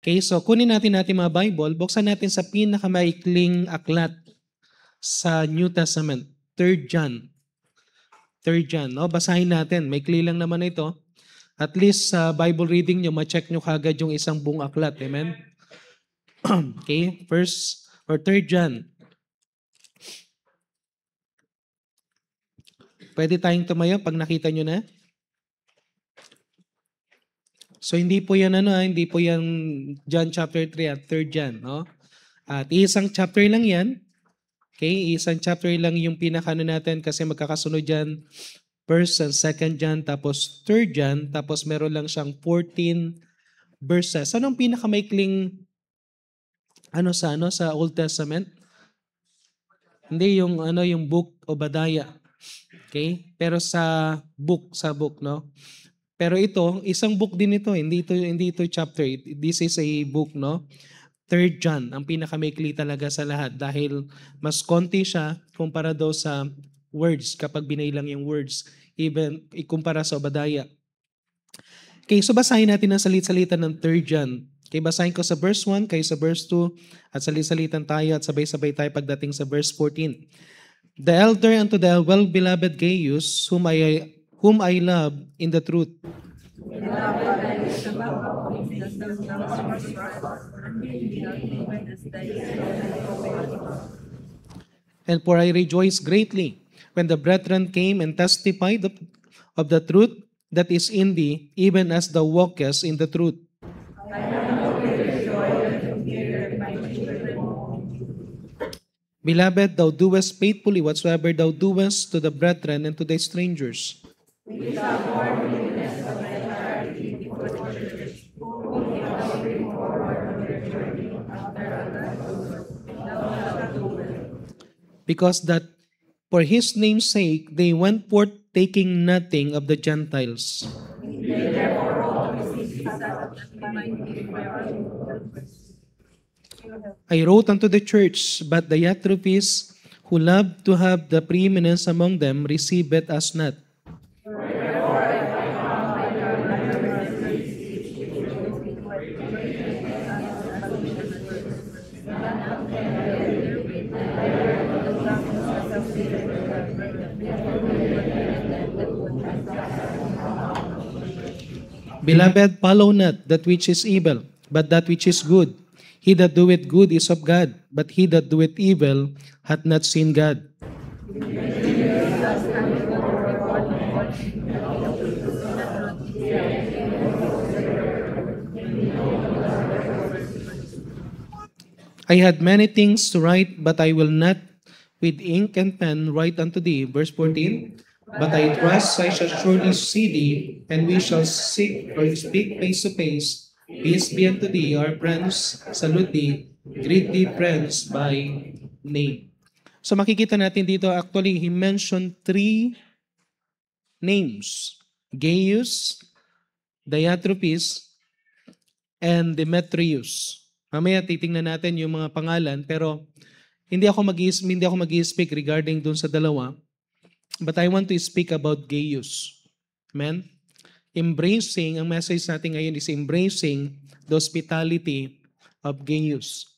Okay, so kunin natin mga Bible, buksan natin sa pinakamaikling aklat sa New Testament, 3 John. 3 John, no? Basahin natin. Maikli lang naman ito. At least sa Bible reading nyo, ma-check nyo kagad yung isang buong aklat. Amen? Okay, first or 3 John. Pwede tayong tumayo pag nakita nyo na. So hindi po yan hindi po yan John chapter 3 at 3 John, no? At isang chapter lang yan. Okay, isang chapter lang yung pinakano natin kasi magkakasunod dyan. First and second John, tapos third John, tapos meron lang siyang 14 verses. Anong pinakamaikling sa Old Testament? Hindi yung book Obadiah. Okay? Pero sa book, no? Pero ito, isang book din ito, hindi ito chapter. This is a book, no? 3 John, ang pinakamaikli talaga sa lahat dahil mas konti siya kumpara daw sa words kapag binailang yung words, even ikumpara sa Obadiah. Okay, so basahin natin ang salit-salita ng 3 John. Okay, basahin ko sa verse 1, kayo sa verse 2, at salit-salitan tayo at sabay-sabay tayo pagdating sa verse 14. The elder unto the well-beloved Gaius, whom I love in the truth. And for I rejoice greatly when the brethren came and testified of the truth that is in thee, even as thou walkest in the truth. Beloved, thou doest faithfully whatsoever thou doest to the brethren and to the strangers. Because that for his name's sake they went forth taking nothing of the Gentiles. I wrote unto the church, but Diotrephes, who loved to have the preeminence among them, receiveth us not. Beloved, follow not that which is evil, but that which is good. He that doeth good is of God, but he that doeth evil hath not seen God. I had many things to write, but I will not with ink and pen write unto thee. Verse 14. But I trust I shall surely see thee, and we shall seek or speak face to face. Peace be unto thee, our friends. Salute thee. Greet thee, friends, by name. So makikita natin dito, actually, he mentioned 3 names. Gaius, Diotrephes, and Demetrius. Mamaya titingnan natin yung mga pangalan, pero hindi ako mag-i-speak regarding dun sa dalawa. But I want to speak about Gaius. Amen? Ang message natin ngayon is embracing the hospitality of Gaius.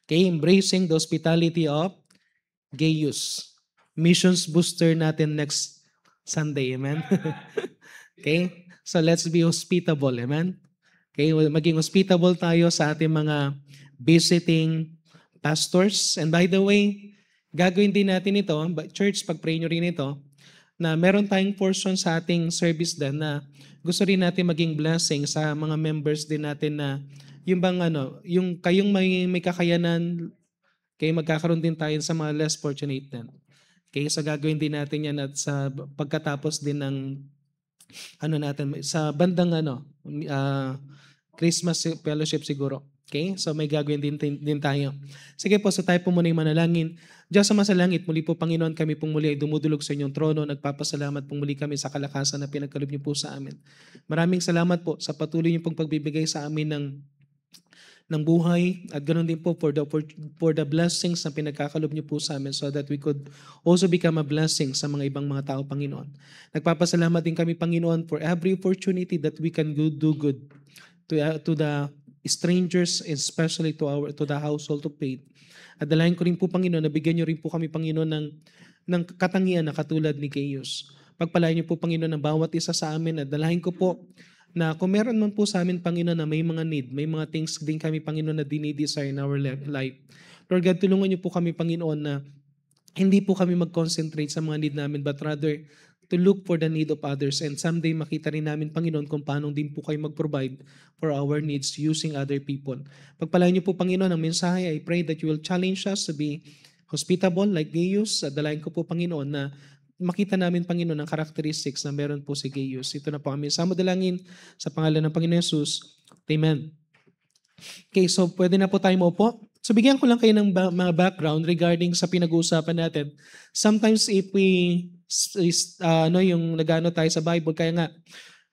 Okay, embracing the hospitality of Gaius. Missions booster natin next Sunday. Amen? Okay, so let's be hospitable. Amen? Okay, maging hospitable tayo sa ating mga visiting pastors. And by the way, gagawin din natin ito, church, pag-pray nyo rin ito, na meron tayong portion sa ating service din na gusto rin natin maging blessing sa mga members din natin na yung yung kayong may kakayanan, kayo magkakaroon din tayo sa mga less fortunate din. Okay, so gagawin din natin yan at sa pagkatapos din ng natin, sa bandang Christmas fellowship siguro. Okay? So may gagawin din tayo. Sige po, so tayo po muna yung manalangin. Diyos sa masalangit, muli po Panginoon, kami pong muli ay dumudulog sa inyong trono. Nagpapasalamat pong muli kami sa kalakasan na pinagkaloob niyo po sa amin. Maraming salamat po sa patuloy niyo pong pagbibigay sa amin ng buhay at ganoon din po for the blessings na pinagkakalob niyo po sa amin so that we could also become a blessing sa mga ibang mga tao, Panginoon. Nagpapasalamat din kami, Panginoon, for every opportunity that we can do good to the strangers, especially to the household of faith. At dalayan ko rin po, Panginoon, na bigyan niyo rin po kami, Panginoon, ng katangian na katulad ni Gaius. Pagpalain niyo po, Panginoon, ng bawat isa sa amin. At dalayan ko po na kung meron man po sa amin, Panginoon, na may mga need, may mga things din kami, Panginoon, na dinidesire in our life. Lord God, tulungan niyo po kami, Panginoon, na hindi po kami mag-concentrate sa mga need namin, but rather to look for the need of others. And someday makita rin namin, Panginoon, kung paano din po kayo mag-provide for our needs using other people. Pagpalain niyo po, Panginoon, ang mensahe. I pray that you will challenge us to be hospitable like Gaius. Dalayan ko po, Panginoon, na makita namin, Panginoon, ang characteristics na meron po si Gaius. Ito na po kami. Sama dalangin sa pangalan ng Panginoon Jesus. Amen. Okay, so pwede na po tayo maupo. So bigyan ko lang kayo ng mga background regarding sa pinag-uusapan natin. Sometimes if we yung nagano tayo sa Bible, kaya nga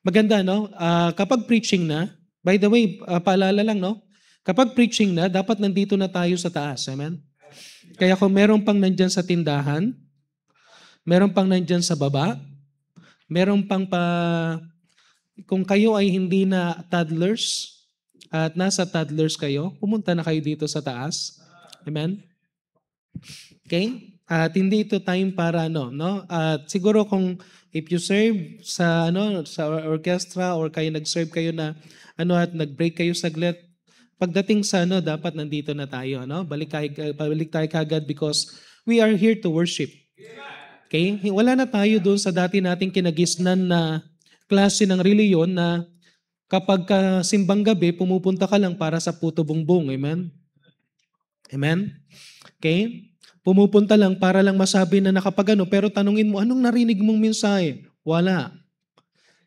maganda, no? Kapag preaching na, by the way, paalala lang, no? Kapag preaching na, dapat nandito na tayo sa taas. Amen? Kaya kung meron pang nandyan sa tindahan, meron pang nandyan sa baba, meron pang kung kayo ay hindi na toddlers, at nasa toddlers kayo, pumunta na kayo dito sa taas. Amen? Okay? At hindi ito time para no? At siguro kung if you serve sa sa orchestra or kayo nag-serve kayo na at nag-break kayo saglit, pagdating sa dapat nandito na tayo, Balik tayo kagad because we are here to worship. Okay? Wala na tayo doon sa dati nating kinagisnan na klase ng reliyon na kapag simbang gabi, pumupunta ka lang para sa puto bumbong. Amen? Amen? Okay? Pumupunta lang para lang masabi na nakapagano, pero tanungin mo, anong narinig mong mensahe? Wala.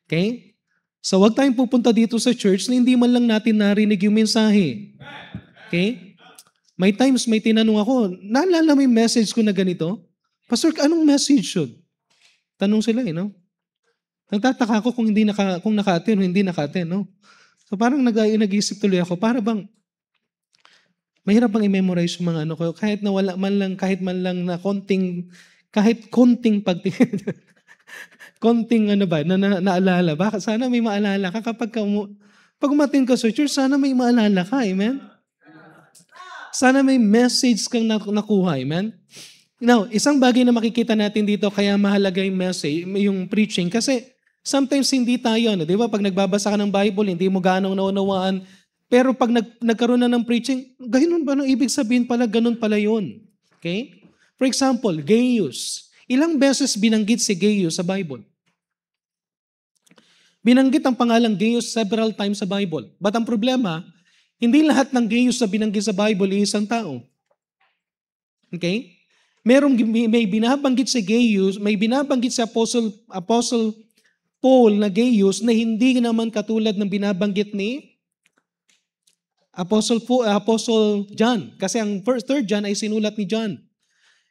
Okay? So wag tayong pupunta dito sa church na hindi man lang natin narinig yung mensahe. Okay? May times may tinanong ako, naalala mo yung message ko na ganito? Pastor, anong message yun? Tanong sila Nagtataka ako kung naka-attend o hindi naka-attend, no? So parang nag-iisip tuloy ako, para bang mahirap bang i-memorize yung mga ko, kahit na wala man lang, kahit man lang na kahit konting pagtingin, konting naalala. Bakit? Sana may maalala ka pag umating ka sa church, sana may maalala ka, amen? Sana may message kang nakuha, amen? Now, isang bagay na makikita natin dito, kaya mahalaga yung message, yung preaching, kasi sometimes hindi tayo, di ba? Pag nagbabasa ka ng Bible, hindi mo ganong naunawaan. Pero pag nagkaroon na ng preaching, ganoon ba? Ibig sabihin pala, ganun pala yun. Okay? For example, Gaius. Ilang beses binanggit si Gaius sa Bible? Binanggit ang pangalang Gaius several times sa Bible. But ang problema, hindi lahat ng Gaius na binanggit sa Bible ay isang tao. Okay? May binabanggit si Gaius, may binabanggit si Apostle Paul na Gaius na hindi naman katulad ng binabanggit ni Apostle John. Kasi ang 3rd John ay sinulat ni John.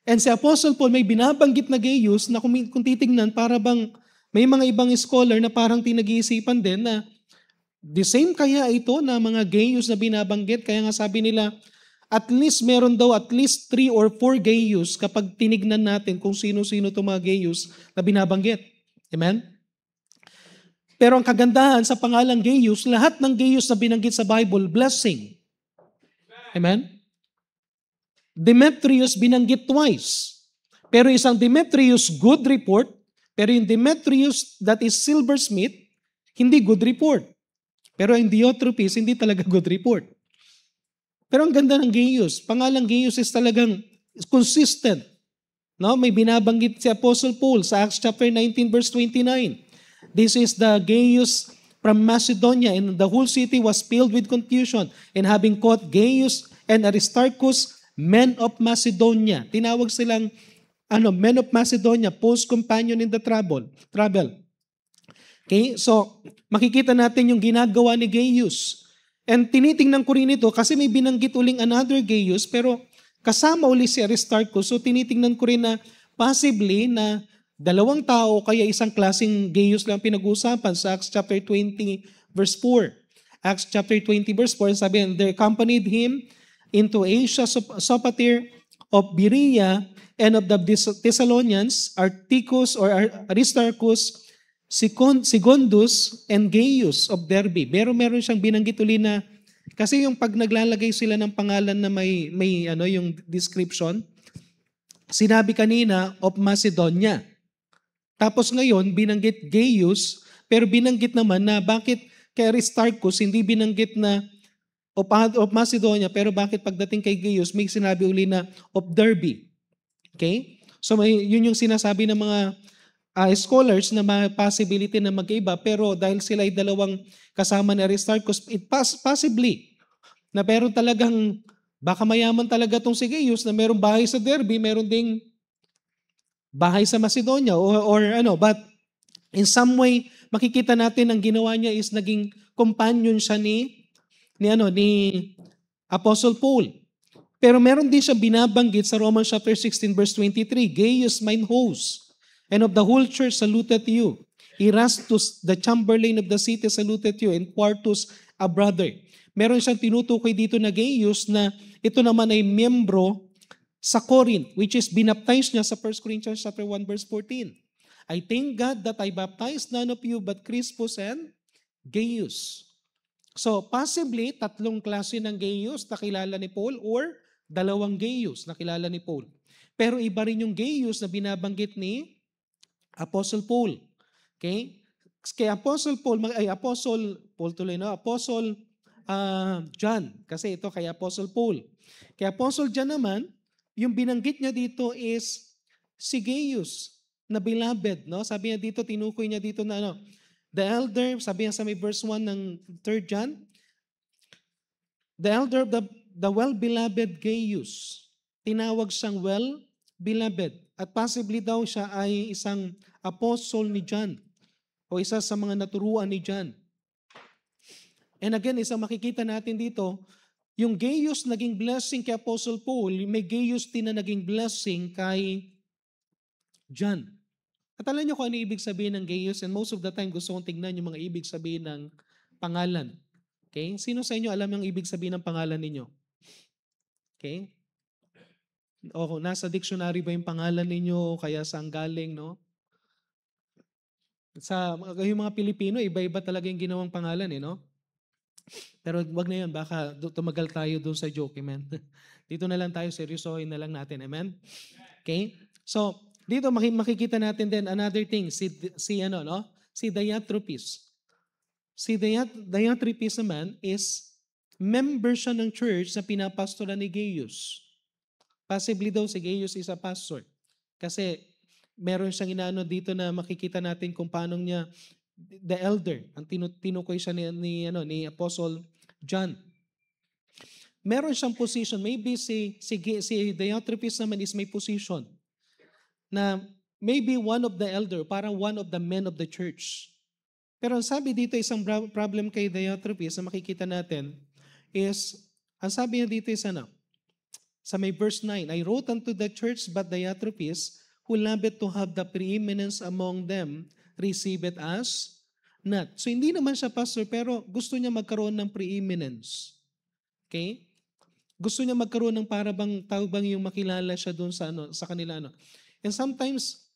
And si Apostle Paul may binabanggit na Gaius na kung titignan, para bang may mga ibang scholar na parang tinag-iisipan din na the same kaya ito na mga Gaius na binabanggit. Kaya nga sabi nila, at least meron daw at least 3 or 4 Gaius kapag tinignan natin kung sino-sino itong mga Gaius na binabanggit. Amen? Pero ang kagandahan sa pangalang Gaius, lahat ng Gaius na binanggit sa Bible, blessing. Amen? Demetrius binanggit twice. Pero isang Demetrius, good report. Pero yung Demetrius that is silversmith, hindi good report. Pero yung Diotrephes, hindi talaga good report. Pero ang ganda ng Gaius, pangalang Gaius is talagang consistent. May binabanggit si Apostle Paul sa Acts chapter 19 verse 29. This is the Gaius from Macedonia, and the whole city was filled with confusion. And having caught Gaius and Aristarchus, men of Macedonia. Tinawag silang men of Macedonia, Paul's companion in the travel. Okay? So, makikita natin yung ginagawa ni Gaius. And tinitingnan ko rin ito kasi may binanggit uling another Gaius, pero kasama uli si Aristarchus. So, tinitingnan ko rin na possibly na 2 tao kaya isang klaseng Gaius lang pinag-uusapan sa Acts chapter 20 verse 4. Acts chapter 20 verse 4, sabi, and they accompanied him into Asia, Sopater of Berea, and of the Thessalonians, Articus or Aristarchus, Secundus, and Gaius of Derbe. Pero meron siyang binanggit uli na Kasi yung pag naglalagay sila ng pangalan na may ano yung description, sinabi kanina of Macedonia. Tapos ngayon binanggit Gaius, pero binanggit naman na bakit kay Aristarchus hindi binanggit na of Macedonia, pero bakit pagdating kay Gaius may sinabi uli na of Derbe. Okay? So yun yung sinasabi ng mga scholars na may possibility na magkaiba, pero dahil sila ay dalawang kasama ni Aristarchus, possibly na pero talagang baka mayaman talaga tong si Gaius na merong bahay sa Derbe, meron ding bahay sa Macedonia or ano, but in some way makikita natin ang ginawa niya is naging companion siya ni Apostle Paul. Pero meron din siya binabanggit sa Romans chapter 16 verse 23, Gaius mine host, and of the whole church saluted you. Erastus, the chamberlain of the city, saluted you, and Quartus, a brother. Meron siyang tinutukoy dito na Gaius na ito naman ay miyembro sa Corinth, which is binaptize niya sa 1 Corinthians chapter 1 verse 14. I thank God that I baptized none of you but Crispus and Gaius. So possibly tatlong klase ng Gaius na kilala ni Paul or dalawang Gaius na kilala ni Paul. Pero iba rin yung Gaius na binabanggit ni Apostle Paul. Okay? Kay Apostle Paul, Apostle John, kasi ito kay Apostle Paul. Kay Apostle John naman, yung binanggit niya dito is si Gaius na beloved, no? Sabi niya dito, tinukoy niya dito na ano, the elder, sabi niya sa may verse 1 ng 3 John, the elder of the well-beloved Gaius, tinawag siyang well-beloved. At possibly daw siya ay isang apostle ni John o isa sa mga naturuan ni John. And again, isang makikita natin dito, yung Gaius naging blessing kay Apostle Paul, may Gaius din na naging blessing kay John. At alam niyo kung ano ibig sabihin ng Gaius, and most of the time gusto kong tignan yung mga ibig sabihin ng pangalan. Okay? Sino sa inyo alam yung ibig sabihin ng pangalan ninyo? Okay? O nasa dictionary ba yung pangalan ninyo, kaya saan galing, no? Yung mga Pilipino, iba-iba talaga yung ginawang pangalan, no? Pero wag na yun, baka tumagal tayo doon sa joke, amen? Dito na lang tayo, seryosohin na lang natin, amen? Okay? So, dito makikita natin din another thing, si Diotrephes. Si Diotrephes naman is member siya ng church na pinapastoran ni Gaius. Possibly daw si Gaius is a pastor. Kasi meron siyang inaano dito na makikita natin kung paano niya the elder, ang tinukoy siya ni Apostle John. Meron siyang position, maybe si Diotrephes naman is may position na maybe one of the elder, parang one of the men of the church. Pero sabi dito, isang problem kay Diotrephes na makikita natin is, ang sabi niya dito is sa may verse 9, I wrote unto the church, but Diotrephes, who loved to have the preeminence among them, receive it as not. So hindi naman siya pastor, pero gusto niya magkaroon ng preeminence. Okay? Gusto niya magkaroon ng parabang yung makilala siya doon sa kanila. And sometimes,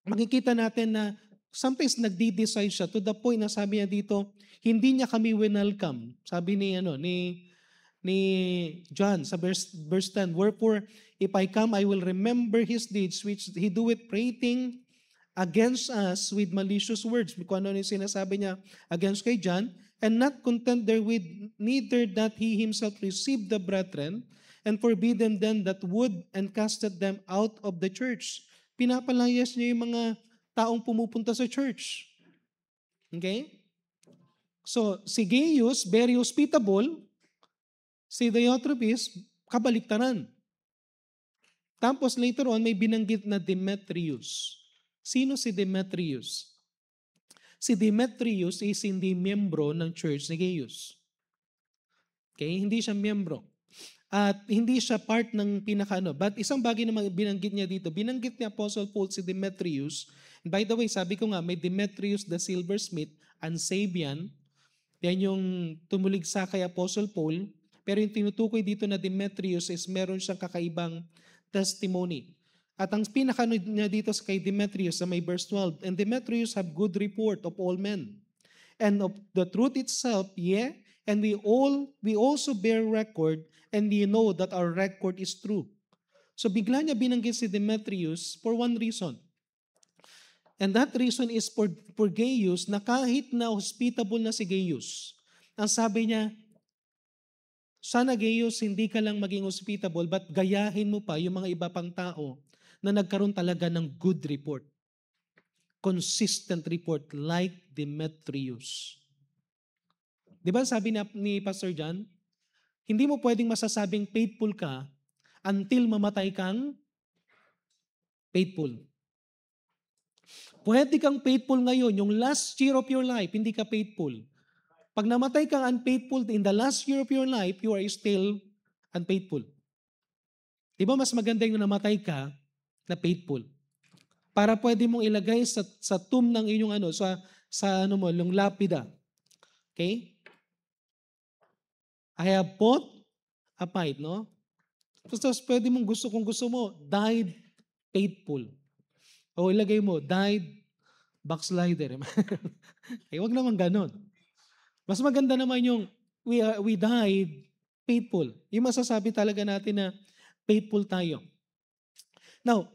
makikita natin na sometimes nagdi-decide siya to the point na sabi niya dito, hindi niya kami welcome. Sabi ni John sa verse 10, wherefore, if I come, I will remember his deeds, which he doeth prating against us with malicious words. Kung ano yung sinasabi niya against kay John, and not content therewith, neither that he himself received the brethren, and forbidden them that would, and casted them out of the church. Pinapalayas niya yung mga taong pumupunta sa church. Okay? So, si Gaius, very hospitable. Si Diotrephes, kabaliktaran. Tapos later on, may binanggit na Demetrius. Sino si Demetrius? Si Demetrius is hindi miyembro ng church ni Gaius. Okay? Hindi siya miyembro. At hindi siya part ng But isang bagay na binanggit niya dito, binanggit ni Apostle Paul si Demetrius. And by the way, sabi ko nga, may Demetrius the silversmith, and Sabian. Yan yung tumuligsa kay Apostle Paul. Pero yung tinutukoy dito na Demetrius is meron siyang kakaibang testimony. At ang pinaka niya dito kay Demetrius sa may verse 12, and Demetrius have good report of all men, and of the truth itself, yea, and we also bear record, and we know that our record is true. So bigla niya binanggit si Demetrius for one reason. And that reason is for Gaius, na kahit na hospitable na si Gaius, ang sabi niya, sana Gaius, hindi ka lang maging hospitable, but gayahin mo pa yung mga iba pang tao na nagkaroon talaga ng good report. Consistent report like Demetrius. Di ba sabi ni Pastor John, hindi mo pwedeng masasabing faithful ka until mamatay kang faithful. Pwede kang faithful ngayon, yung last year of your life, hindi ka faithful. Pag namatay kang unfaithful in the last year of your life, you are still unfaithful. Di ba mas maganda yung namatay ka na faithful? Para pwede mong ilagay sa tomb ng inyong yung lapida. Okay? I have bought a fight, no? Tapos pwede mong kung gusto mo, died faithful. O ilagay mo, died backslider. Eh, wag naman ganon. Mas maganda naman yung we died faithful. Yung masasabi talaga natin na faithful tayo. Now,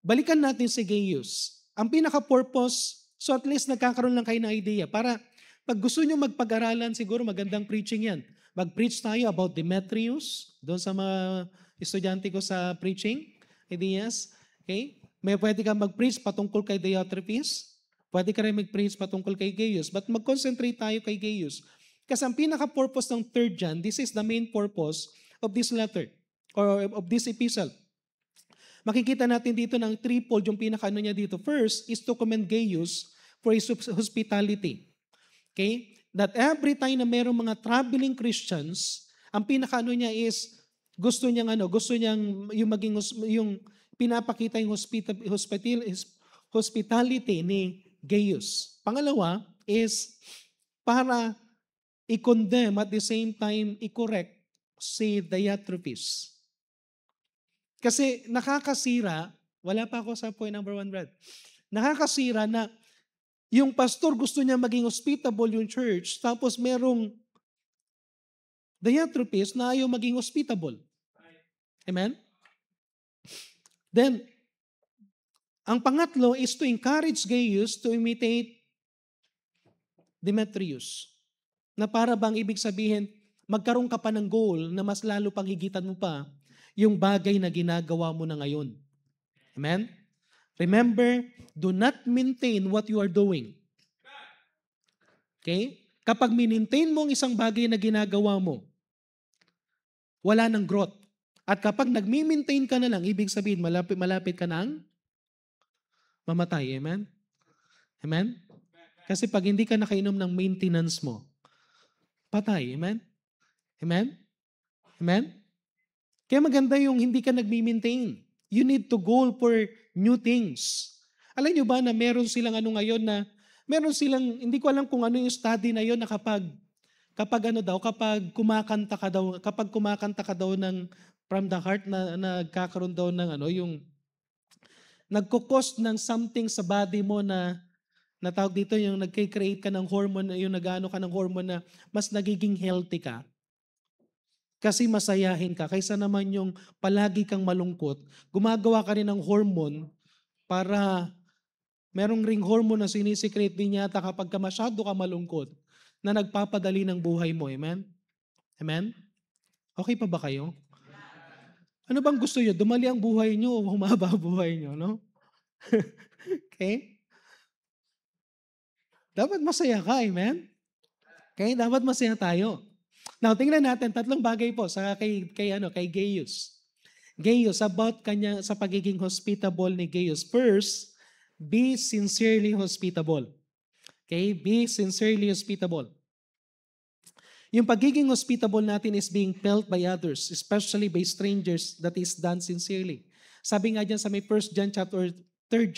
balikan natin si Gaius. Ang pinaka-purpose, so at least nagkakaroon lang kayo ng idea. Para pag gusto nyo magpag-aralan, siguro magandang preaching yan. Mag-preach tayo about Demetrius, doon sa mga estudyante ko sa preaching ideas. Okay? May pwede kang mag-preach patungkol kay Diotrephes. Pwede ka rin mag-preach patungkol kay Gaius. But mag-concentrate tayo kay Gaius. Kasi ang pinaka-purpose ng 3 John, this is the main purpose of this letter or of this epistle. Makikita natin dito ng threefold yung pinaka-ano niya dito. First is to commend Gaius for his hospitality. Okay? That every time na mayroong mga traveling Christians, ang pinaka-ano niya is gusto niyang yung maging yung pinapakita yung hospitality ni Gaius. Pangalawa is para i-condemn at the same time i-correct si Diotrephes. Kasi nakakasira, wala pa ako sa point number 1, Brad. Nakakasira na yung pastor gusto niya maging hospitable yung church, tapos merong Diotrephes na ayaw maging hospitable. Amen? Then, ang pangatlo is to encourage Gaius to imitate Demetrius. Na para bang ibig sabihin, magkaroon ka pa ng goal na mas lalo pang higitan mo pa yung bagay na ginagawa mo na ngayon. Amen? Remember, do not maintain what you are doing. Okay? Kapag minintain mo ang isang bagay na ginagawa mo, wala nang growth. At kapag nag-maintain ka na lang, ibig sabihin, malapit ka nang mamatay. Amen? Amen? Kasi pag hindi ka nakainom ng maintenance mo, patay. Amen? Amen? Amen? Kaya maganda yung hindi ka nag-maintain. You need to go for new things. Alam nyo ba na meron silang ngayon na, meron silang, hindi ko alam kung ano yung study na yon na kapag kumakanta ka daw ng from the heart na nagkakaroon daw ng yung nagko-cause ng something sa body mo na tawag dito yung nagke-create ka ng hormone, yung nag-ano ka ng hormone na mas nagiging healthy ka. Kasi masayahin ka. Kaysa naman yung palagi kang malungkot, gumagawa ka rin ng hormone para merong ring hormone na sinisikreate din yata kapag ka masyado ka malungkot na nagpapadali ng buhay mo. Amen? Amen? Okay pa ba kayo? Ano bang gusto nyo? Dumali ang buhay nyo o humaba ang buhay nyo, no? Okay? Dapat masaya ka, amen? Okay? Dapat masaya tayo. Now, tingnan natin, 3 bagay po sa kay Gaius. Gaius, about kanya sa pagiging hospitable ni Gaius. First, be sincerely hospitable. Okay? Be sincerely hospitable. Yung pagiging hospitable natin is being felt by others, especially by strangers, that is done sincerely. Sabi nga dyan sa may 3 John chapter 1, 3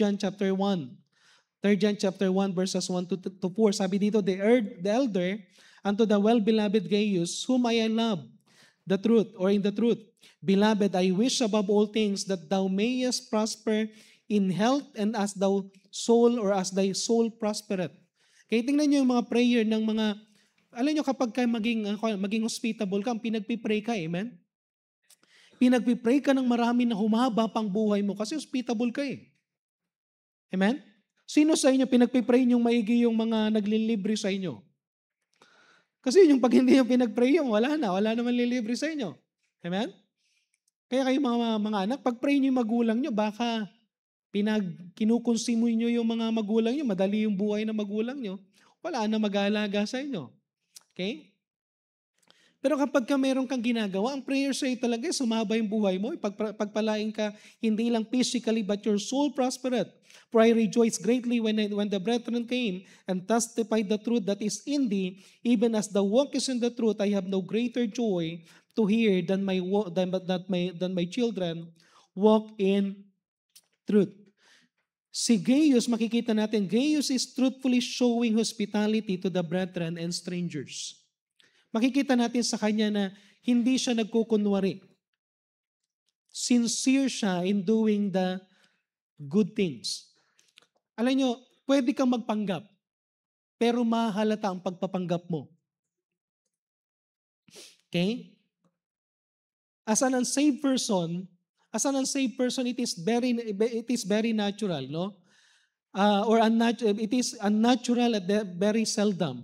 John chapter 1 verses 1 to 4, sabi dito, the elder unto the well-beloved Gaius, whom I love, the truth, or in the truth. Beloved, I wish above all things that thou mayest prosper in health and as thy soul prospereth. Kaya tingnan nyo yung mga prayer ng mga alam nyo, kapag ka maging hospitable ka, pinagpipray ka, amen? Pinagpipray ka ng marami na humaba pang buhay mo kasi hospitable ka eh. Amen? Sino sa inyo pinagpipray niyong maigi yung mga naglilibre sa inyo? Kasi yung pag hindi yung pinagpray yung wala naman lilibre sa inyo. Amen? Kaya kayo mga anak, pag-pray niyo yung magulang niyo, baka kinukonsimo niyo yung mga magulang niyo, madali yung buhay ng magulang niyo, wala na mag-aalaga sa inyo. Okay? Pero kapag meron kang ginagawa, ang prayer sa'yo talaga, sumaba yung buhay mo, pagpalain ka, hindi lang physically, but your soul prospered. For I rejoiced greatly when the brethren came and testified the truth that is in thee, even as the walk is in the truth, I have no greater joy to hear than my children walk in truth. Si Gaius, makikita natin, Gaius is truthfully showing hospitality to the brethren and strangers. Makikita natin sa kanya na hindi siya nagkukunwari. Sincere siya in doing the good things. Alam nyo, pwede kang magpanggap, pero mahalata ang pagpapanggap mo. Okay? As an unsaved person, it is very natural, no? It is unnatural at very seldom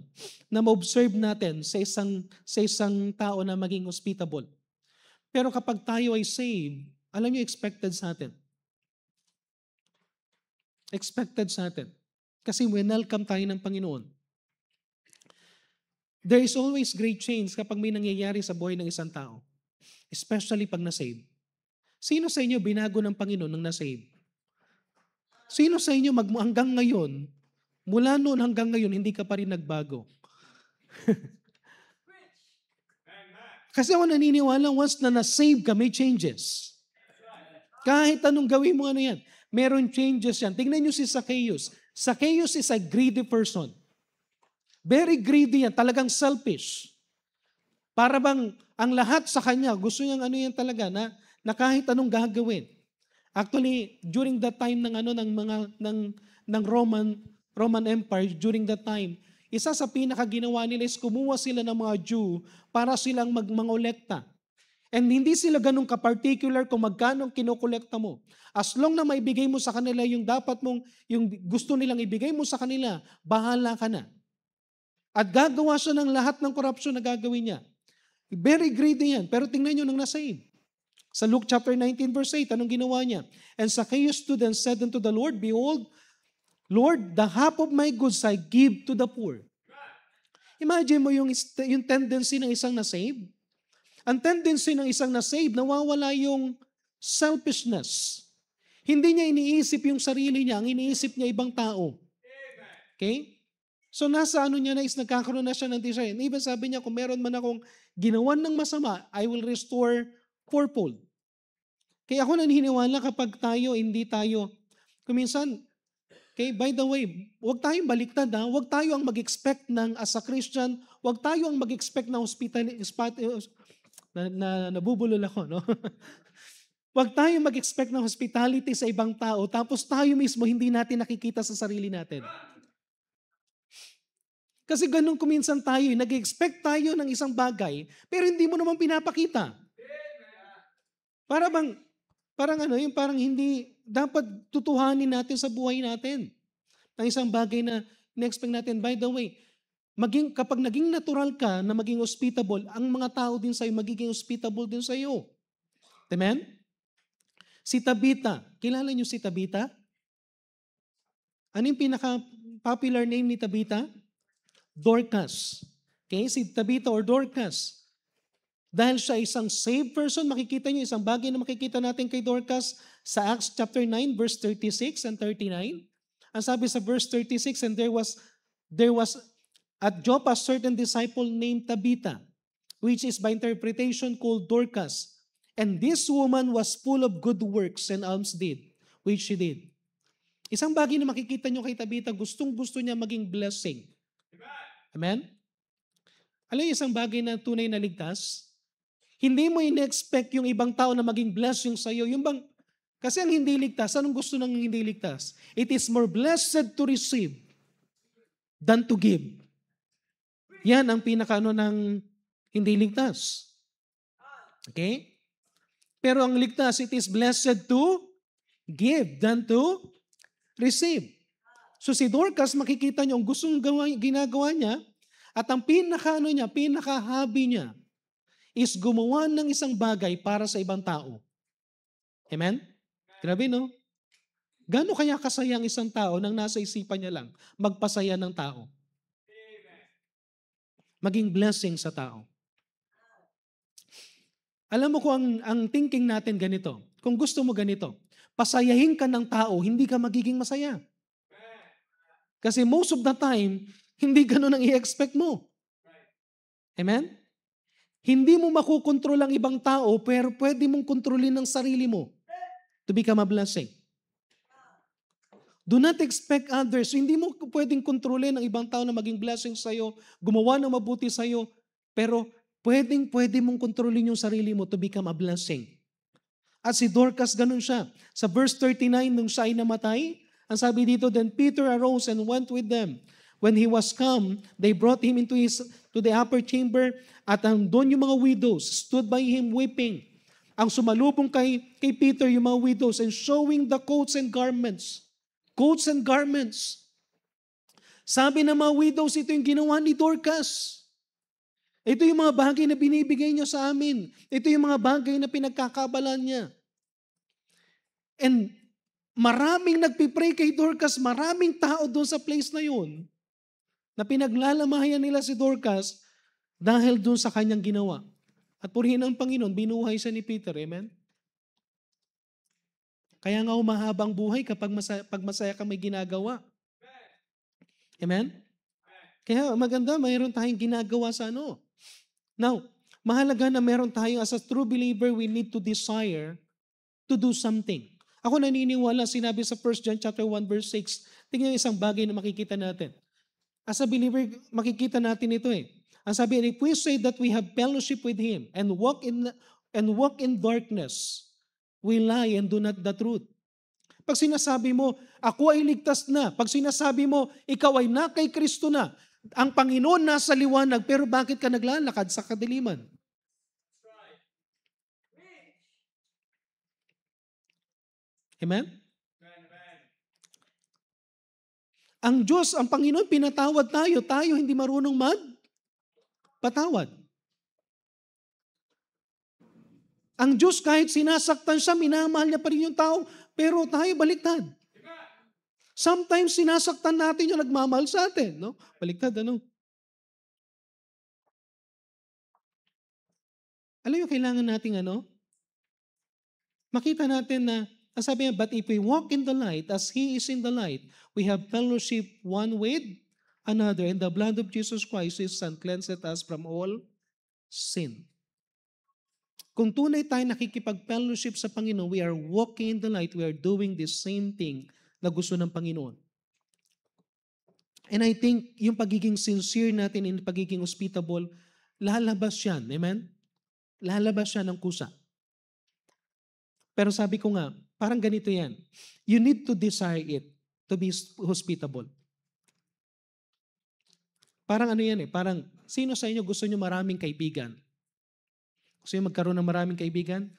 na ma-observe natin sa isang tao na maging hospitable. Pero kapag tayo ay saved, alam niyo, expected sa atin. Expected sa atin. Kasi welcome tayo ng Panginoon. There is always great change kapag may nangyayari sa buhay ng isang tao. Especially pag na-save. Sino sa inyo binago ng Panginoon nang na-save? Sino sa inyo hanggang ngayon, mula noon hanggang ngayon, hindi ka pa rin nagbago? Kasi ako naniniwala, once na na-save ka, may changes. Kahit anong gawin mo, ano yan, meron changes yan. Tingnan nyo si Zacchaeus. Zacchaeus is a greedy person. Very greedy yan, talagang selfish. Para bang ang lahat sa kanya, gusto niyang ano yan talaga, na kahit anong gagawin. Actually, during that time ng Roman Empire, during that time, isa sa pinakaginawa nila is kumuha sila ng mga Jew para silang mangolekta. And hindi sila ganun ka-particular kung magkano ang kinokolekta mo. As long na maibigay mo sa kanila yung yung gusto nilang ibigay mo sa kanila, bahala ka na. At gagawa siya ng lahat ng korupsyon na gagawin niya. Very greedy yan. Pero tingnan nyo nang nasa-save. Sa Luke chapter 19 verse 8, anong ginawa niya? And Zacchaeus stood and said unto the Lord, Behold, Lord, the half of my goods I give to the poor. Imagine mo yung tendency ng isang na-save. Ang tendency ng isang na-save, nawawala yung selfishness. Hindi niya iniisip yung sarili niya, ang iniisip niya ibang tao. Okay? So nasa niya na is nagkakaroon na siya ng desire. And even sabi niya, kung meron man akong ginawan ng masama, I will restore fourfold. Kaya ako naniniwala kapag hindi tayo, kuminsan, okay, by the way, huwag tayong baliktad ha, huwag tayo ang mag-expect as a Christian, huwag tayo ang mag-expect ng nabubulol ako, no? Huwag tayo mag-expect ng hospitality sa ibang tao, tapos tayo mismo hindi natin nakikita sa sarili natin. Kasi ganun kuminsan tayo, nag-expect tayo ng isang bagay, pero hindi mo naman pinapakita. Parang hindi, dapat tutuhanin natin sa buhay natin. Ang isang bagay na na-expect natin. By the way, kapag naging natural ka na maging hospitable, ang mga tao din sa'yo magiging hospitable din sa'yo. Amen? Si Tabitha. Kilala niyo si Tabitha? Ano yung pinaka-popular name ni Tabitha? Dorcas. Okay? Si Tabitha or Dorcas. Dahil siya isang saved person, makikita niyo isang bagay na makikita natin kay Dorcas sa Acts chapter 9, verse 36 and 39. Ang sabi sa verse 36, and there was at Joppa a certain disciple named Tabitha, which is by interpretation called Dorcas. And this woman was full of good works and alms deed, which she did. Isang bagay na makikita niyo kay Tabitha, gustong-gusto niya maging blessing. Amen? Alam niyo isang bagay na tunay na ligtas? Hindi mo in-expect yung ibang tao na maging blessing sa iyo. Kasi ang hindi ligtas, anong gusto ng hindi ligtas? It is more blessed to receive than to give. Yan ang pinakaano ng hindi ligtas. Okay? Pero ang ligtas, it is blessed to give than to receive. So si Dorcas, makikita niyo ang ginagawa niya at ang pinaka-hobby niya is gumawa ng isang bagay para sa ibang tao. Amen? Grabe, no? Gaano kaya kasaya ang isang tao nang nasa isipan niya lang magpasaya ng tao? Maging blessing sa tao. Alam mo kung ang thinking natin ganito, kung gusto mo ganito, pasayahin ka ng tao, hindi ka magiging masaya. Kasi most of the time, hindi ganun ang i-expect mo. Amen? Hindi mo makukontrol ang ibang tao, pero pwede mong kontrolin ang sarili mo to become a blessing. Do not expect others. Hindi mo pwedeng kontrolin ang ibang tao na maging blessing sa'yo, gumawa ng mabuti sa'yo, pero pwede mong kontrolin yung sarili mo to become a blessing. At si Dorcas, ganun siya. Sa verse 39, nung siya ay namatay, ang sabi dito, then Peter arose and went with them. When he was come, they brought him to the upper chamber, at doon yung mga widows stood by him weeping. Ang sumalubong kay Peter yung mga widows and showing the coats and garments. Coats and garments. Sabi ng mga widows, ito yung ginawa ni Dorcas. Ito yung mga bagay na binibigay niya sa amin. Ito yung mga bagay na pinagkakabalan niya. And maraming nagpipray kay Dorcas, maraming tao doon sa place na yun na pinaglalamayan nila si Dorcas dahil doon sa kanyang ginawa. At purihin ang Panginoon, binuhay siya ni Peter. Amen? Kaya nga mahabang buhay kapag pag masaya ka may ginagawa. Amen? Kaya maganda, mayroon tayong ginagawa sa ano. Now, mahalaga na meron tayo as a true believer, we need to desire to do something. Ako naniniwala, sinabi sa 1 John chapter 1 verse 6, tingnan isang bagay na makikita natin. As a believer, makikita natin ito eh. Ang sabi, if we say that we have fellowship with Him and walk in darkness, we lie and do not the truth. Pag sinasabi mo, ako ay ligtas na. Pag sinasabi mo, ikaw ay na kay Kristo na. Ang Panginoon nasa liwanag, pero bakit ka naglalakad sa kadiliman? Amen? Ang Diyos, ang Panginoon, pinatawad tayo. Tayo hindi marunong patawad. Ang Diyos kahit sinasaktan siya, minamahal niya pa rin yung tao, pero tayo baliktad. Sometimes sinasaktan natin yung nagmamahal sa atin. No? Baliktad, ano? Alam yung kailangan nating ano? Makita natin na, ang sabi niya, but if we walk in the light as He is in the light, we have fellowship one with another, and the blood of Jesus Christ, His Son, cleanseth us from all sin. Kung tunay tayo nakikipag-fellowship sa Panginoon, we are walking in the light, we are doing the same thing na gusto ng Panginoon. And I think yung pagiging sincere natin and pagiging hospitable, lalabas yan. Amen? Lalabas siya ng kusa. Pero sabi ko nga, parang ganito yan. You need to desire it to be hospitable. Parang ano yan eh, parang sino sa inyo gusto nyo maraming kaibigan? Gusto nyo magkaroon ng maraming kaibigan?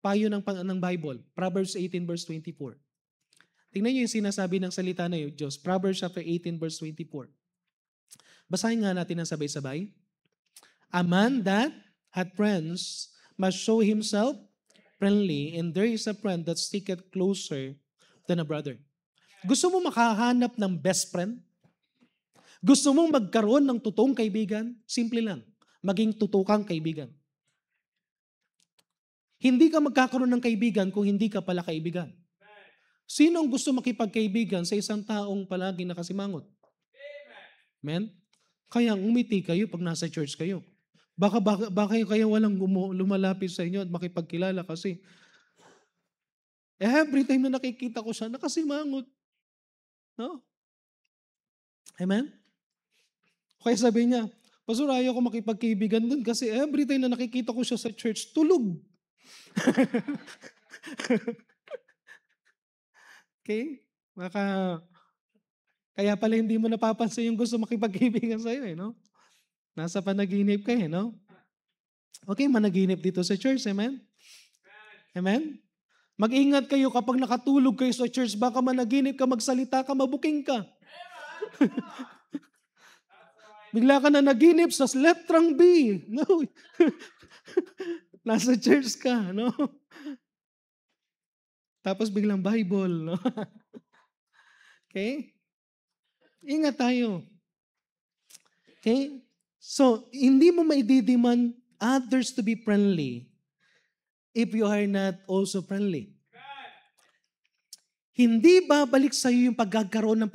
Payo ng Bible, Proverbs 18 verse 24. Tingnan nyo yung sinasabi ng salita na yung Diyos. Proverbs chapter 18 verse 24. Basahin nga natin ang sabay-sabay. A man that hath friends must show himself friendly, and there is a friend that sticketh closer than a brother. Gusto mo makahanap ng best friend? Gusto mo magkaroon ng totoong kaibigan? Simple lang. Maging tutukang kaibigan. Hindi ka magkakaroon ng kaibigan kung hindi ka pala kaibigan. Sino ang gusto makipagkaibigan sa isang taong palagi nakasimangot? Amen? Kaya umiti kayo pag nasa church kayo. Baka kayo walang lumalapit sa inyo at makipagkilala kasi every time na nakikita ko siya, nakasimangot. No? Amen? Kaya sabi niya, Pastor, ayaw ko makipagkaibigan dun kasi every time na nakikita ko siya sa church, tulog. Okay? Kaya pala hindi mo napapansin yung gusto makipag-ibigan sa'yo eh, no? Nasa panaginip ka eh, no? Okay, managinip dito sa church, amen? Amen? Mag-ingat kayo kapag nakatulog kayo sa church, baka managinip ka, magsalita ka, mabuking ka. Bigla ka na naginip sa letrang B. No. Nasa church ka, no? Tapos biglang Bible, no? Okay? Ingat tayo. Okay? So, hindi mo maididemand others to be friendly if you are not also friendly. Hindi babalik sa iyo yung pagkakaroon ng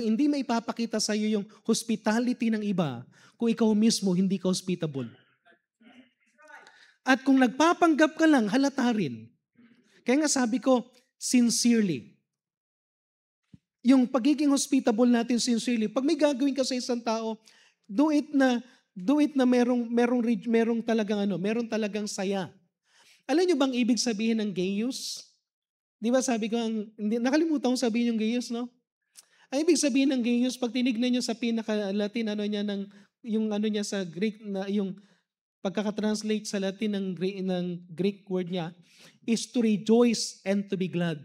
hindi maipapakita sa iyo yung hospitality ng iba kung ikaw mismo hindi ka hospitable. At kung nagpapanggap ka lang, halata rin. Kaya nga sabi ko, sincerely. Yung pagiging hospitable natin sincerely, pag may gagawin ka sa isang tao, do it na merong talagang saya. Alam niyo bang ibig sabihin ng gaius? Di ba sabi ko, nakalimutan kong sabihin yung gaius, no? Ang ibig sabihin ng gaius, pag tinignan niyo sa pinaka-Latin, niya sa Greek, yung pagkakatranslate sa Latin ng Greek word niya, is to rejoice and to be glad.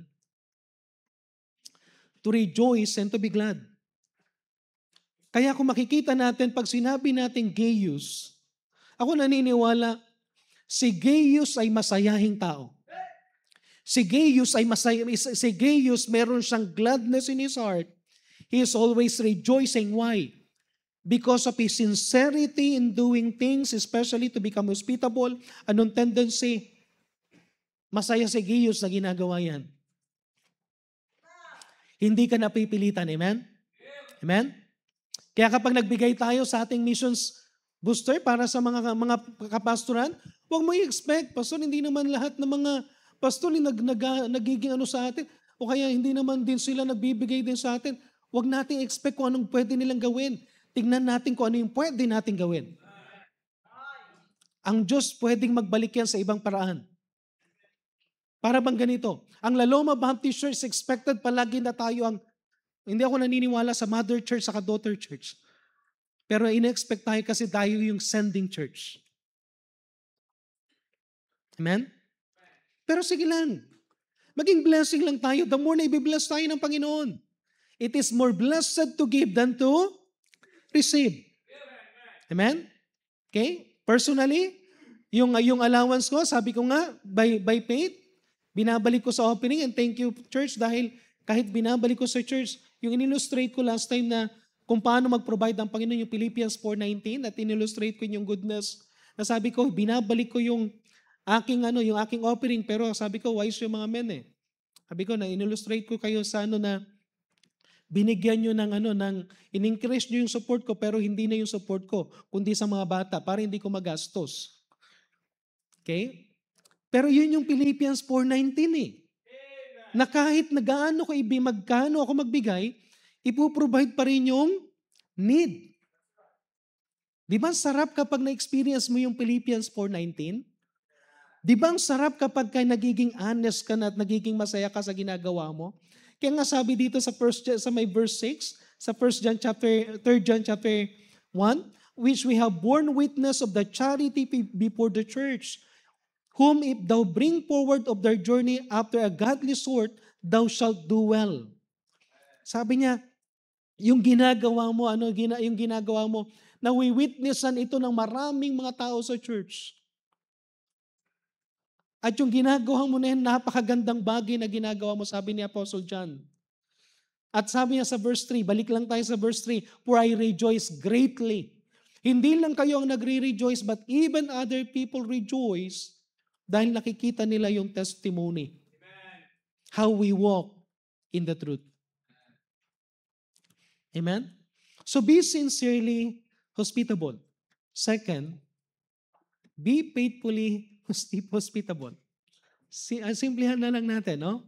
To rejoice and to be glad. Kaya kung makikita natin, pag sinabi natin gaius, ako naniniwala, si gaius ay masayahing tao. Si Gaius meron siyang gladness in his heart. He is always rejoicing. Why? Because of his sincerity in doing things, especially to become hospitable. Anong tendency? Masaya si Gaius na ginagawa yan. Hindi ka napipilitan. Amen? Amen? Kaya kapag nagbigay tayo sa ating missions booster para sa mga kapastoran, huwag mo i-expect, Pastor, hindi naman lahat ng mga pastor nagiging sa atin, o kaya hindi naman din sila nagbibigay din sa atin. Huwag nating expect kung anong pwede nilang gawin. Tingnan natin kung ano yung pwede natin gawin. Ang Diyos pwedeng magbalik yan sa ibang paraan. Para bang ganito, ang Laloma Baptist Church expected palagi na tayo hindi ako naniniwala sa mother church sa daughter church. Pero in-expect tayo kasi tayo yung sending church. Amen? Pero sige lang. Maging blessing lang tayo. The more na i-bless tayo ng Panginoon. It is more blessed to give than to receive. Amen? Okay? Personally, yung allowance ko, sabi ko nga, by faith, binabalik ko sa opening, and thank you, church, dahil kahit binabalik ko sa church, yung in-illustrate ko last time na kung paano mag-provide ang Panginoon, yung Philippians 4:19, at in-illustrate ko yung goodness, na sabi ko, binabalik ko yung aking offering, pero sabi ko, wise yung mga men eh. Sabi ko, in-illustrate ko kayo sa na binigyan nyo in-increase nyo yung support ko, pero hindi na yung support ko, kundi sa mga bata, para hindi ko magastos. Okay? Pero yun yung Philippians 4:19 eh. Na kahit magkano ako magbigay, ipoprovide pa rin yung need. Di ba sarap kapag na-experience mo yung Philippians 4:19? Di ba ang sarap kapag nagiging honest ka na at nagiging masaya ka sa ginagawa mo? Kaya nga sabi dito sa may verse 6, sa 3 John chapter 1, which we have borne witness of the charity before the church, whom if thou bring forward of their journey after a godly sort, thou shalt do well. Sabi niya, yung ginagawa mo, nawi-witnessan ito ng maraming mga tao sa church. At yung ginagawa mo na yan, napakagandang bagay na ginagawa mo, sabi ni Apostle John. At sabi niya sa verse 3, balik lang tayo sa verse 3, for I rejoice greatly. Hindi lang kayo ang nagre-rejoice, but even other people rejoice dahil nakikita nila yung testimony. How we walk in the truth. Amen? So be sincerely hospitable. Second, be faithfully hospitable. Simplihan na lang natin, no?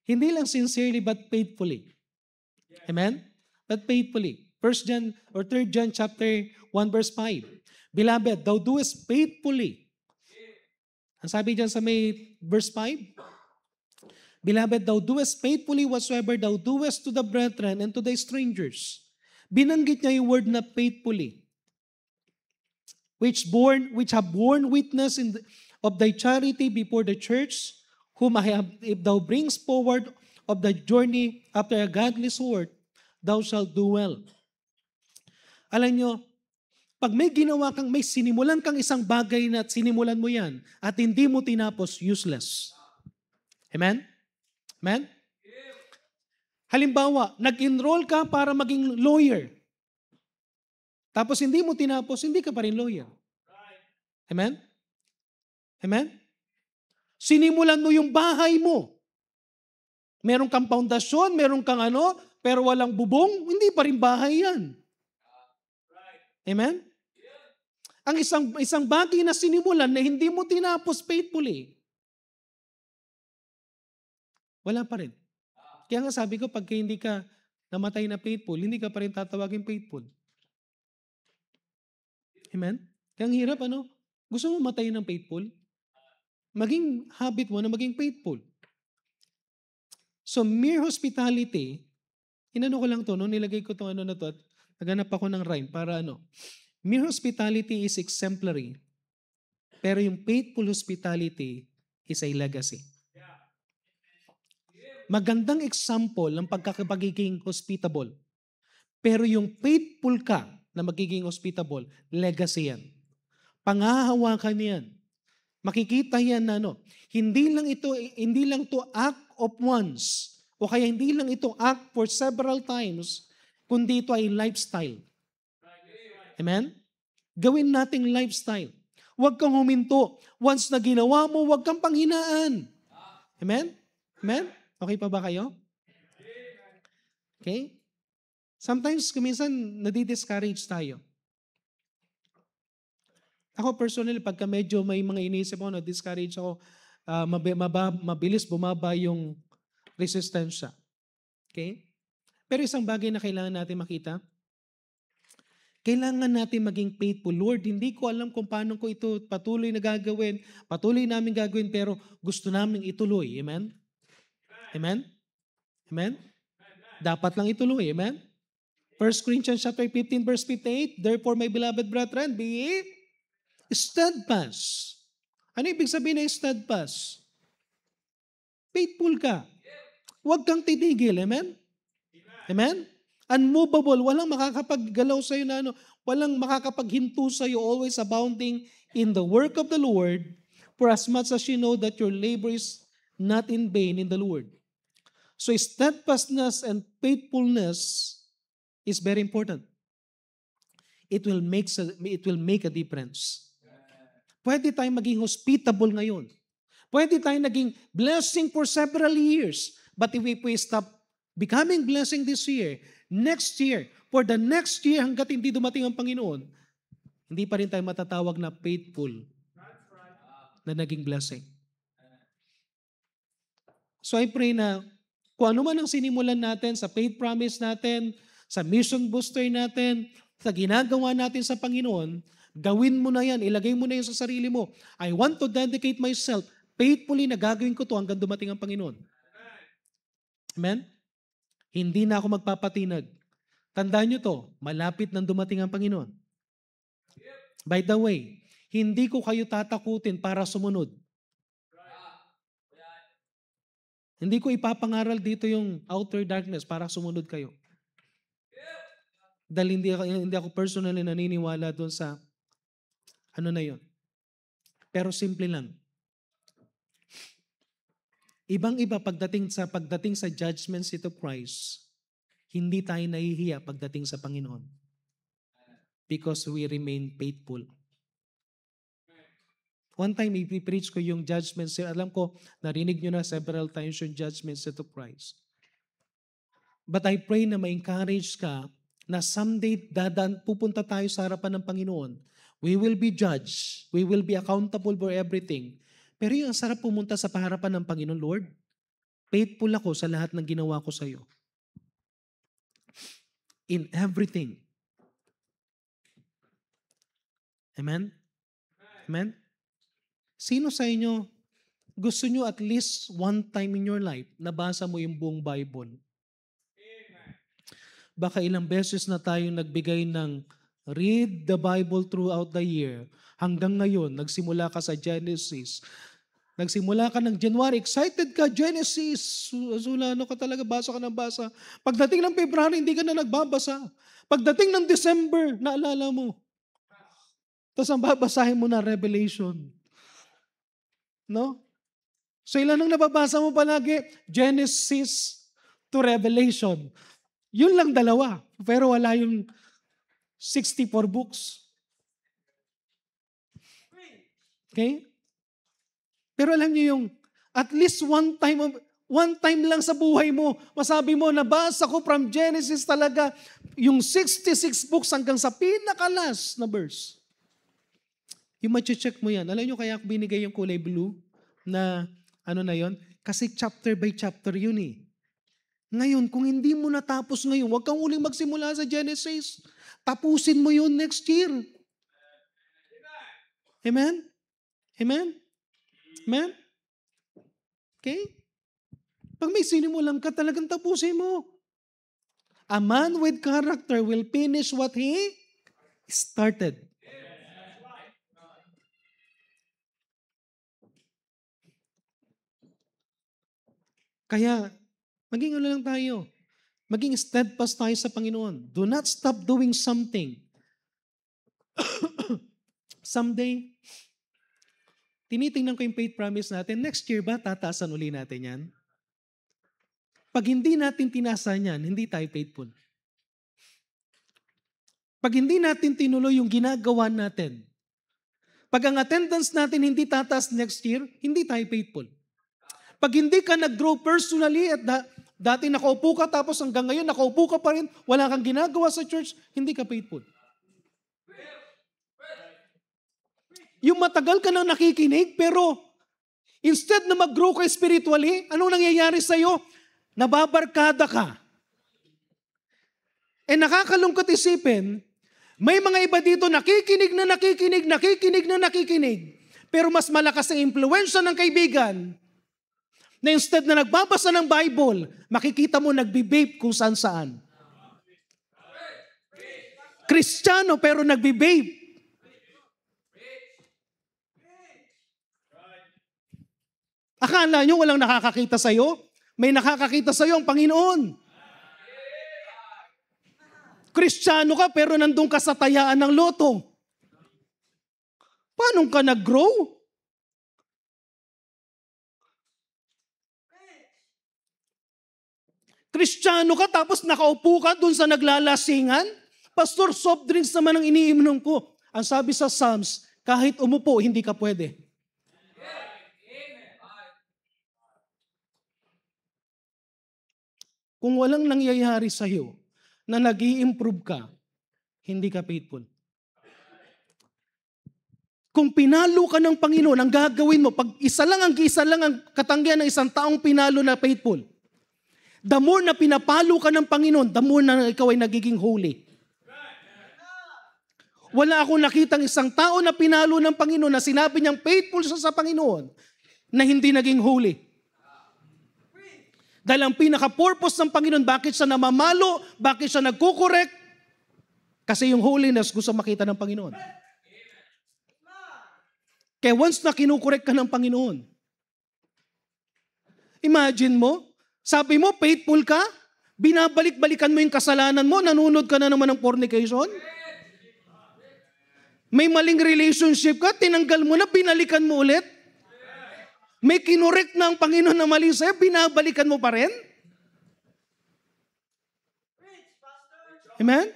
Hindi lang sincerely but faithfully. Amen? But faithfully. 1 John or 3 John chapter 1 verse 5. Beloved, thou doest faithfully. Ang sabi dyan sa may verse 5, Beloved, thou doest faithfully whatsoever thou doest to the brethren and to the strangers. Binanggit niya yung word na faithfully, which have borne witness of thy charity before the church, whom I have, if thou brings forward of the journey after a godly sort, thou shalt do well. Alam nyo, pag may sinimulan kang isang bagay na sinimulan mo yan at hindi mo tinapos, useless. Amen? Amen? Halimbawa, nag-enroll ka para maging lawyer. Tapos hindi mo tinapos, hindi ka pa rin lawyer. Amen? Amen? Sinimulan mo yung bahay mo. Meron kang foundation, meron kang pero walang bubong, hindi pa rin bahay yan. Amen? Ang isang bagay na sinimulan na hindi mo tinapos faithfully, wala pa rin. Kaya nga sabi ko, pagka hindi ka namatay na faithful, hindi ka pa rin tatawagin faithful. Amen? Kaya ang hirap, Gusto mo matay ng faithful? Maging habit mo na maging faithful. So, mere hospitality, ko lang to, nilagay ko itong na to at naghanap ako ng rhyme para mere hospitality is exemplary, pero yung faithful hospitality is a legacy. Magandang example ng pagkakapagiging hospitable. Pero yung faithful ka na magiging hospitable, legacy yan. Pangahawakan yan. Makikita yan na hindi lang to act of once, o kaya hindi lang ito act for several times, kundi ito ay lifestyle. Amen? Gawin nating lifestyle. Huwag kang huminto. Once na ginawa mo, huwag kang panghinaan. Amen? Amen? Okay pa ba kayo? Okay? Sometimes, kuminsan, nadi-discourage tayo. Ako personally, pagka medyo may mga inisip ako, na-discourage ako, mabilis bumaba yung resistensya. Okay? Pero isang bagay na kailangan natin makita, kailangan natin maging faithful. Lord, hindi ko alam kung paano ko ito patuloy na gagawin, patuloy namin gagawin, pero gusto namin ituloy. Amen? Amen? Amen? Dapat lang ituloy. Amen? 1 Corinthians chapter 15, verse 58, therefore, my beloved brethren, be steadfast. Ano ibig sabihin ng steadfast? Faithful ka. Huwag kang titigil. Amen? Amen? Unmovable. Walang makakapaggalaw sa'yo na walang makakapaghinto sa'yo, always abounding in the work of the Lord, for as much as you know that your labor is not in vain in the Lord. So steadfastness and faithfulness is very important. It will make a difference. Pwede tayong maging hospitable ngayon. Pwede tayong naging blessing for several years. But if we stop becoming blessing this year, next year, for the next year hanggat hindi dumating ang Panginoon, hindi pa rin tayo matatawag na faithful na naging blessing. So I pray na kung ano man ang sinimulan natin sa faith promise natin, sa mission booster natin, sa ginagawa natin sa Panginoon, gawin mo na yan, ilagay mo na yan sa sarili mo. I want to dedicate myself faithfully na gagawin ko to hanggang dumating ang Panginoon. Amen? Hindi na ako magpapatinag. Tandaan nyo to, malapit nang dumating ang Panginoon. By the way, hindi ko kayo tatakutin para sumunod. Hindi ko ipapangaral dito yung outer darkness para sumunod kayo. Dahil hindi ako personally naniniwala doon sa na yun. Pero simple lang. Ibang-iba pagdating sa judgment seat of Christ, hindi tayo nahihiya pagdating sa Panginoon. Because we remain faithful. One time, i-preach ko yung judgment seat. Alam ko, narinig nyo na several times yung judgment seat of Christ. But I pray na ma-encourage ka na someday pupunta tayo sa harapan ng Panginoon. We will be judged. We will be accountable for everything. Pero yung sarap pumunta sa harapan ng Panginoon, Lord, faithful ako sa lahat ng ginawa ko sa iyo. In everything. Amen? Amen? Sino sa inyo Gusto nyo at least one time in your life, nabasa mo yung buong Bible. Baka ilang beses na tayong nagbigay ng read the Bible throughout the year. Hanggang ngayon, nagsimula ka sa Genesis. Nagsimula ka ng January, excited ka, Genesis. Ano ka talaga, basa ka ng basa. Pagdating ng February, hindi ka na nagbabasa. Pagdating ng December, naalala mo. Tapos ang babasahin mo na Revelation. No? So ilan ang nababasa mo palagi? Genesis to Revelation. Yun lang dalawa. Pero wala yung 64 books. Okay? Pero alam niyo yung at least one time lang sa buhay mo, masabi mo, nabasa ko from Genesis talaga yung 66 books hanggang sa pinakalas na verse. Yung check mo yan. Alam niyo kaya binigay yung kulay blue na ano na yon? Kasi chapter by chapter yun eh. Ngayon, kung hindi mo natapos ngayon, huwag kang uling magsimula sa Genesis. Tapusin mo yun next year. Amen? Amen? Amen? Okay? Pag may sinimulan ka, talagang tapusin mo. A man with character will finish what he started. Kaya, maging ano lang tayo. Maging steadfast tayo sa Panginoon. Do not stop doing something. Someday, tinitingnan ko yung faith promise natin, next year ba tataasan uli natin yan? Pag hindi natin tinasan yan, hindi tayo faithful. Pag hindi natin tinuloy yung ginagawa natin, pag ang attendance natin hindi tataas next year, hindi tayo faithful. Pag hindi ka nag-grow personally at dati nakaupo ka tapos hanggang ngayon nakaupo ka pa rin, wala kang ginagawa sa church, hindi ka faithful. Yung matagal ka nang nakikinig, pero instead na mag-grow ka spiritually, anong nangyayari sa'yo? Nababarkada ka. Nakakalungkot isipin, may mga iba dito nakikinig, pero mas malakas ang impluwensya ng kaibigan na instead na nagbabasa ng Bible, makikita mo nagbe-vape kung saan-saan. Kristiyano pero nagbe-vape. Akala nyo walang nakakakita sa'yo? May nakakakita sa'yo ang Panginoon. Kristiyano ka pero nandun ka sa tayaan ng loto. Paano ka nag-grow? Kristiyano ka tapos nakaupo ka dun sa naglalasingan? Pastor, soft drinks naman ang iniinom ko. Ang sabi sa Psalms, kahit umupo, hindi ka pwede. Kung walang nangyayari sa'yo na nag-i-improve ka, hindi ka faithful. Kung pinalo ka ng Panginoon, ang gagawin mo, pag isa lang ang katanggihan ng isang taong pinalo na faithful, the more na pinapalo ka ng Panginoon, the more na ikaw ay nagiging holy. Wala akong nakitang isang tao na pinalo ng Panginoon na sinabi niyang faithful siya sa Panginoon na hindi naging holy. Dahil ang pinaka-purpose ng Panginoon, bakit siya namamalo, bakit siya nagkukorek? Kasi yung holiness gusto makita ng Panginoon. Kaya once na kinukorek ka ng Panginoon, imagine mo, sabi mo, faithful ka, binabalik-balikan mo yung kasalanan mo, nanunod ka na naman ng fornication. May maling relationship ka, tinanggal mo na, binalikan mo ulit. May kinorek na ang Panginoon na mali sa'yo, binabalikan mo pa rin? Amen?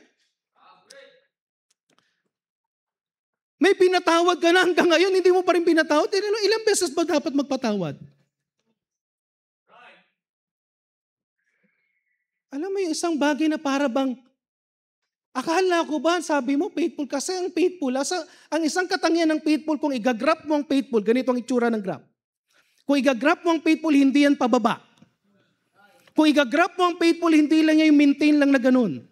May pinatawad ka na hanggang ngayon, hindi mo pa rin pinatawad. Ilang beses ba dapat magpatawad? Alam mo yung isang bagay na para bang, akala ko ba, sabi mo, faithful kasi ang faithful. Ang isang katangian ng faithful, kung igagrap mo ang faithful, ganito ang itsura ng graph. Kung igagrap mo ang faithful, hindi yan pababa. Kung igagrap mo ang faithful, hindi lang yan yung maintain lang na ganun.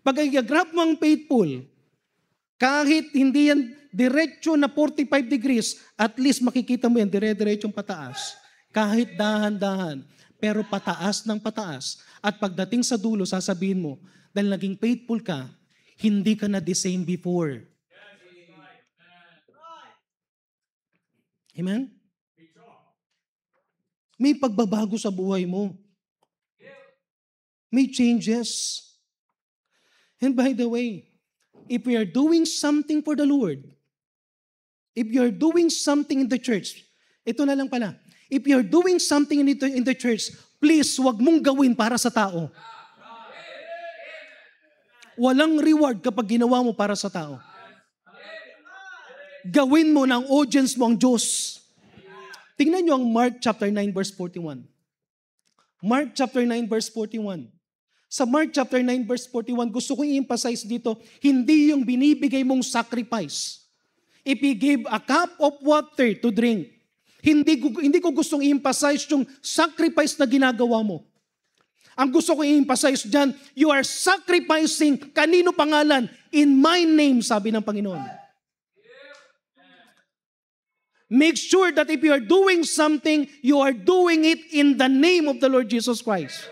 Pag igagrap mo ang faithful, Kahit hindi yan diretso na 45 degrees, at least makikita mo yan, dire-diretsong pataas. Kahit dahan-dahan, pero pataas ng pataas. At pagdating sa dulo, sasabihin mo, dahil naging faithful ka, hindi ka na the same before. Amen? May pagbabago sa buhay mo. May changes. And by the way, if we are doing something for the Lord, if you are doing something in the church, ito na lang pala, if you are doing something in the church, please, wag mong gawin para sa tao. Walang reward kapag ginawa mo para sa tao. Gawin mo ng audience mo ang Diyos. Tingnan nyo ang Mark chapter 9 verse 41. Mark chapter 9 verse 41. Sa Mark chapter 9 verse 41, gusto ko i-emphasize dito, hindi yung binibigay mong sacrifice. If He gave a cup of water to drink, hindi ko gustong i-emphasize yung sacrifice na ginagawa mo. Ang gusto ko i-emphasize dyan, you are sacrificing kanino pangalan? In my name, sabi ng Panginoon. Make sure that if you are doing something, you are doing it in the name of the Lord Jesus Christ.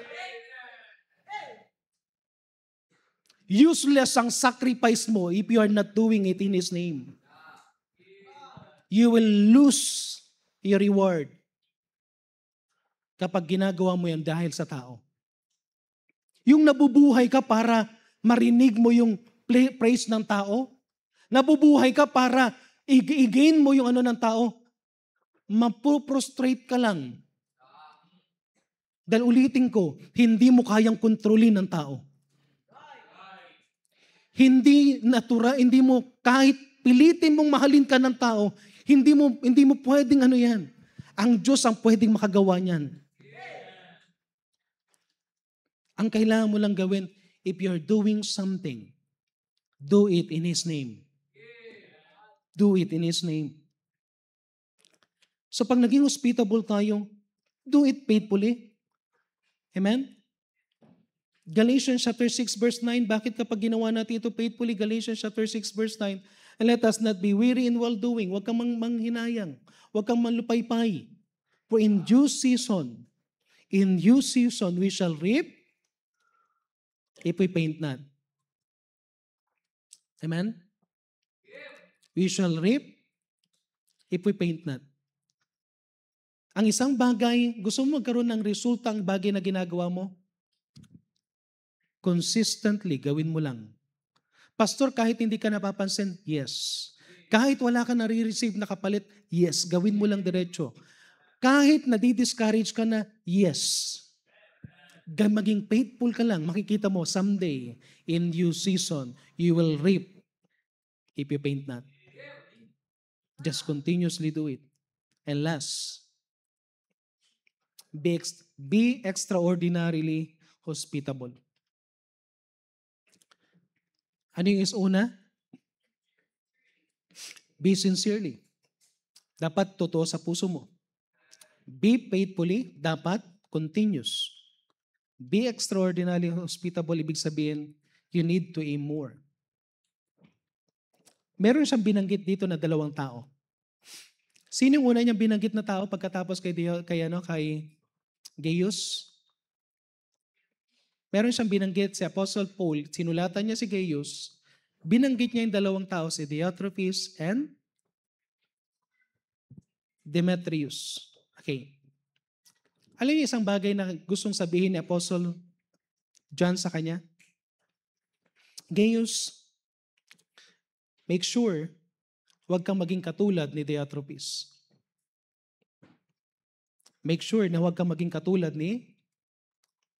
Useless ang sacrifice mo if you are not doing it in His name. You will lose your reward kapag ginagawa mo yan dahil sa tao. Yung nabubuhay ka para marinig mo yung praise ng tao, nabubuhay ka para i-gain mo yung ano ng tao, mapoprostrate ka lang. Dahil ulitin ko, hindi mo kayang kontrolin ng tao. Hindi mo kahit pilitin mong mahalin ka ng tao, hindi mo pwedeng ano yan. Ang Diyos ang pwedeng makagawa niyan. Ang kailangan mo lang gawin, if you're doing something, do it in His name. Do it in His name. So pag naging hospitable tayo, do it faithfully. Amen? Galatians chapter 6 verse 9, bakit kapag ginawa natin ito faithfully? Galatians chapter 6 verse 9, and let us not be weary in well-doing. Huwag kang manghinayang. Huwag kang malupaypay. For in due season, we shall reap if we faint not. Amen? We shall reap if we faint not. Ang isang bagay, gusto mo magkaroon ng resulta ang bagay na ginagawa mo? Consistently, gawin mo lang. Pastor, kahit hindi ka napapansin, yes. Kahit wala ka nare-receive na kapalit, yes. Gawin mo lang diretso. Kahit nadi-discourage ka na, yes. Maging faithful ka lang, makikita mo, someday, in due season, you will reap if you faint not. Just continuously do it. And last, be extraordinarily hospitable. Ano yung una? Be sincerely. Dapat totoo sa puso mo. Be faithfully, dapat continuous. Be extraordinarily hospitable, ibig sabihin, you need to aim more. Meron siyang binanggit dito na 2 tao. Sino yung una niyang binanggit na tao pagkatapos kay Gaius? Meron siyang binanggit si Apostle Paul, sinulatan niya si Gaius, binanggit niya yung 2 tao, si Diotrephes and Demetrius. Okay. Alam niyo isang bagay na gustong sabihin ni Apostle John sa kanya? Gaius, make sure huwag kang maging katulad ni Diotrephes. Make sure na huwag kang maging katulad ni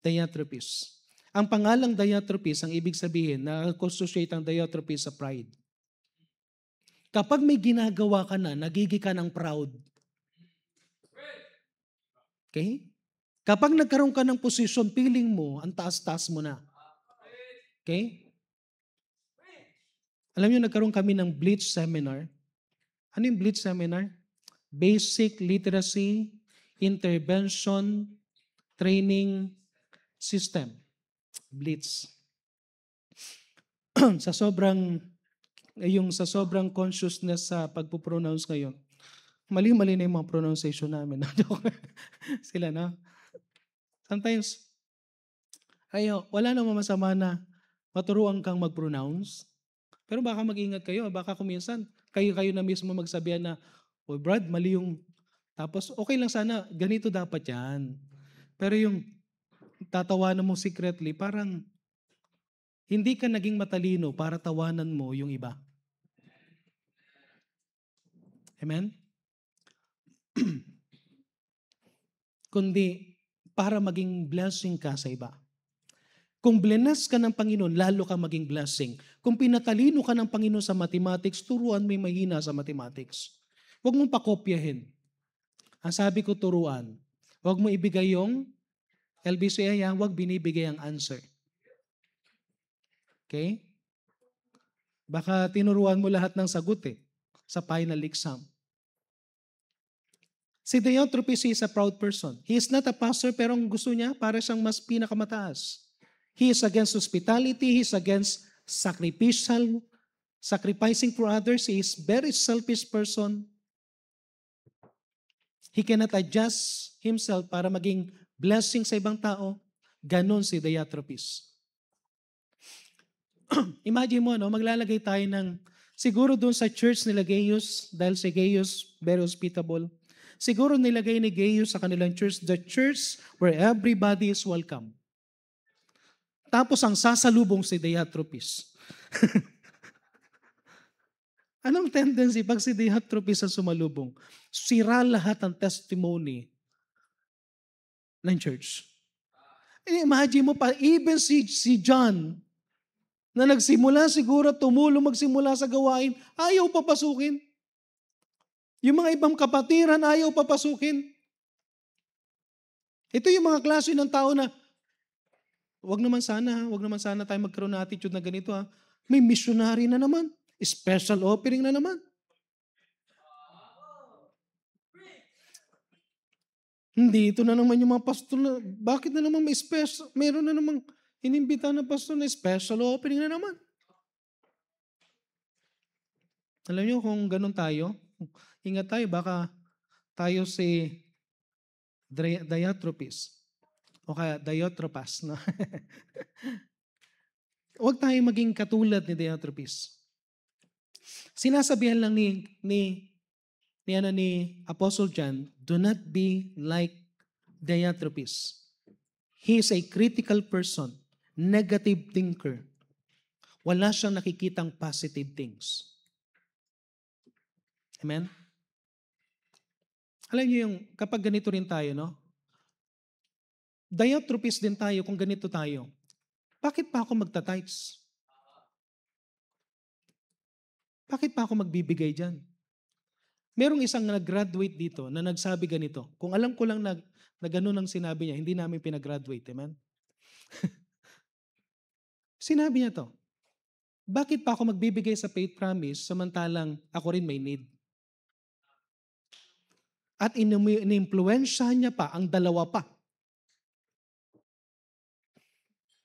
Diotrephes. Ang pangalang Diotrephes, ang ibig sabihin, na-associate ang Diotrephes sa pride. Kapag may ginagawa ka na, nagiging ka ng proud. Okay? Kapag nagkaroon ka ng posisyon, feeling mo, ang taas-taas mo na. Okay? Alam niyo, nagkaroon kami ng Blitz Seminar. Ano yung Blitz Seminar? Basic Literacy Intervention Training System. Blitz. Sa sobrang yung sa sobrang consciousness sa pagpo-pronounce ngayon, mali-mali na yung mga pronunciation namin. Sila na. Sometimes, wala namang masama na maturuan kang mag-pronounce. Pero baka mag-ingat kayo. Baka kuminsan, kayo na mismo magsabihan na, "Oh Brad, mali yung..." Tapos, okay lang sana, ganito dapat yan. Pero yung tatawanan mo secretly, parang hindi ka naging matalino para tawanan mo yung iba. Amen? Kundi para maging blessing ka sa iba. Kung bless ka ng Panginoon, lalo ka maging blessing. Kung pinatalino ka ng Panginoon sa mathematics, turuan mo yung mahina sa mathematics. Huwag mong pakopyahin. Ang sabi ko, turuan. Huwag mo ibigay yung LBCA, huwag binibigay ang answer. Okay? Baka tinuruan mo lahat ng sagot sa final exam. Si Diotrephes is a proud person. He is not a pastor, pero ang gusto niya, para siyang mas pinakamataas. He is against hospitality. He is against sacrificing for others. He is very selfish person. He cannot adjust himself para maging blessing sa ibang tao. Ganon si Diotrephes. Imagine mo, maglalagay tayo ng, siguro doon sa church nila Gaius, dahil si Gaius very hospitable, siguro nilagay ni Gaius sa kanilang church, the church where everybody is welcome. Tapos ang sasalubong si Diotrephes. Anong tendency pag si Diotrephes ang sumalubong? Sira lahat ang testimony ng church. Imagine mo pa, even si John, na nagsimula siguro, tumulong magsimula sa gawain, ayaw papasukin. Yung mga ibang kapatiran, ayaw papasukin. Ito yung mga klase ng tao na, wag naman sana tayo magkaroon ng attitude na ganito ha. May missionary na naman. Special offering na naman. Hindi, ito na naman yung mga pastor na, bakit na naman may special, meron na naman inimbita na pastor na special offering na naman. Alam niyo kung ganun tayo, ingat tayo, baka tayo si Diotrephes. O kaya Diotrephes. No? Huwag tayo maging katulad ni Diotrephes. Sinasabihan lang ni Apostle John, do not be like Diotrephes. He is a critical person, negative thinker. Wala siyang nakikitang positive things. Amen? Alam niyo yung, kapag ganito rin tayo, no? Diotrephes din tayo kung ganito tayo. Bakit pa ako magta-tithes? Bakit pa ako magbibigay dyan? Merong isang nag-graduate dito na nagsabi ganito. Kung alam ko lang na ganun ang sinabi niya, hindi namin pinag-graduate. Amen? Sinabi niya to. Bakit pa ako magbibigay sa faith promise samantalang ako rin may need? At in-influensyahan niya pa ang dalawa pa.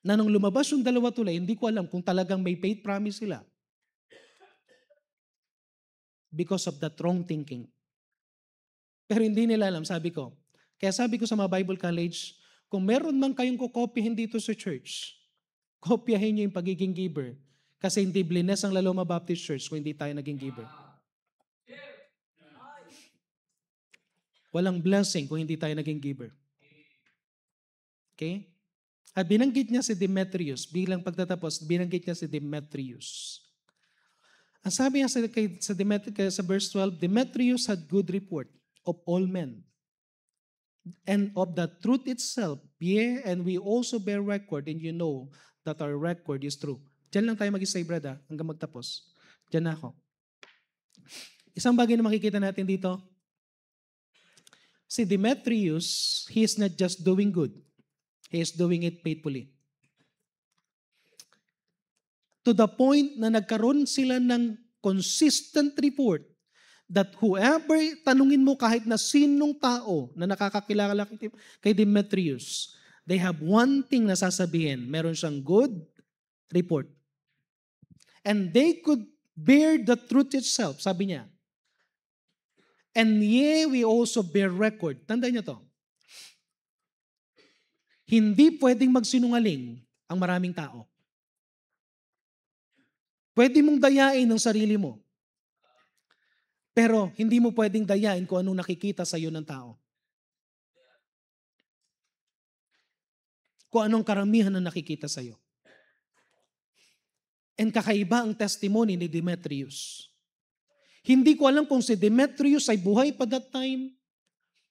Na nung lumabas yung dalawa tuloy, hindi ko alam kung talagang may faith promise sila. Because of that wrong thinking. Pero hindi nila alam, sabi ko. Kaya sabi ko sa mga Bible College, kung meron man kayong kukopyahin dito sa church, kopyahin niyo yung pagiging giver. Kasi hindi blines ang Laloma Baptist Church kung hindi tayo naging giver. Walang blessing kung hindi tayo naging giver. Okay? At binanggit niya si Demetrius, bilang pagtatapos, binanggit niya si Demetrius. Ang sabi niya sa verse 12, Demetrius had good report of all men, and of the truth itself, yea, and we also bear record, and you know that our record is true. Diyan lang tayo mag-isay, brad, hanggang magtapos. Diyan na ako. Isang bagay na makikita natin dito, si Demetrius, he is not just doing good, he is doing it faithfully. To the point na nagkaroon sila ng consistent report that whoever, tanungin mo kahit na sinong tao na nakakakilala kay Demetrius, they have one thing na sasabihin, meron siyang good report. And they could bear the truth itself, sabi niya. And ye, we also bear record. Tandaan niyo to. Hindi pwedeng magsinungaling ang maraming tao. Pwede mong dayain ang sarili mo. Pero hindi mo pwedeng dayain kung anong nakikita sa iyo ng tao. Kung anong karamihan na nakikita sa iyo. And kakaiba ang testimony ni Demetrius. Hindi ko alam kung si Demetrius ay buhay pa that time.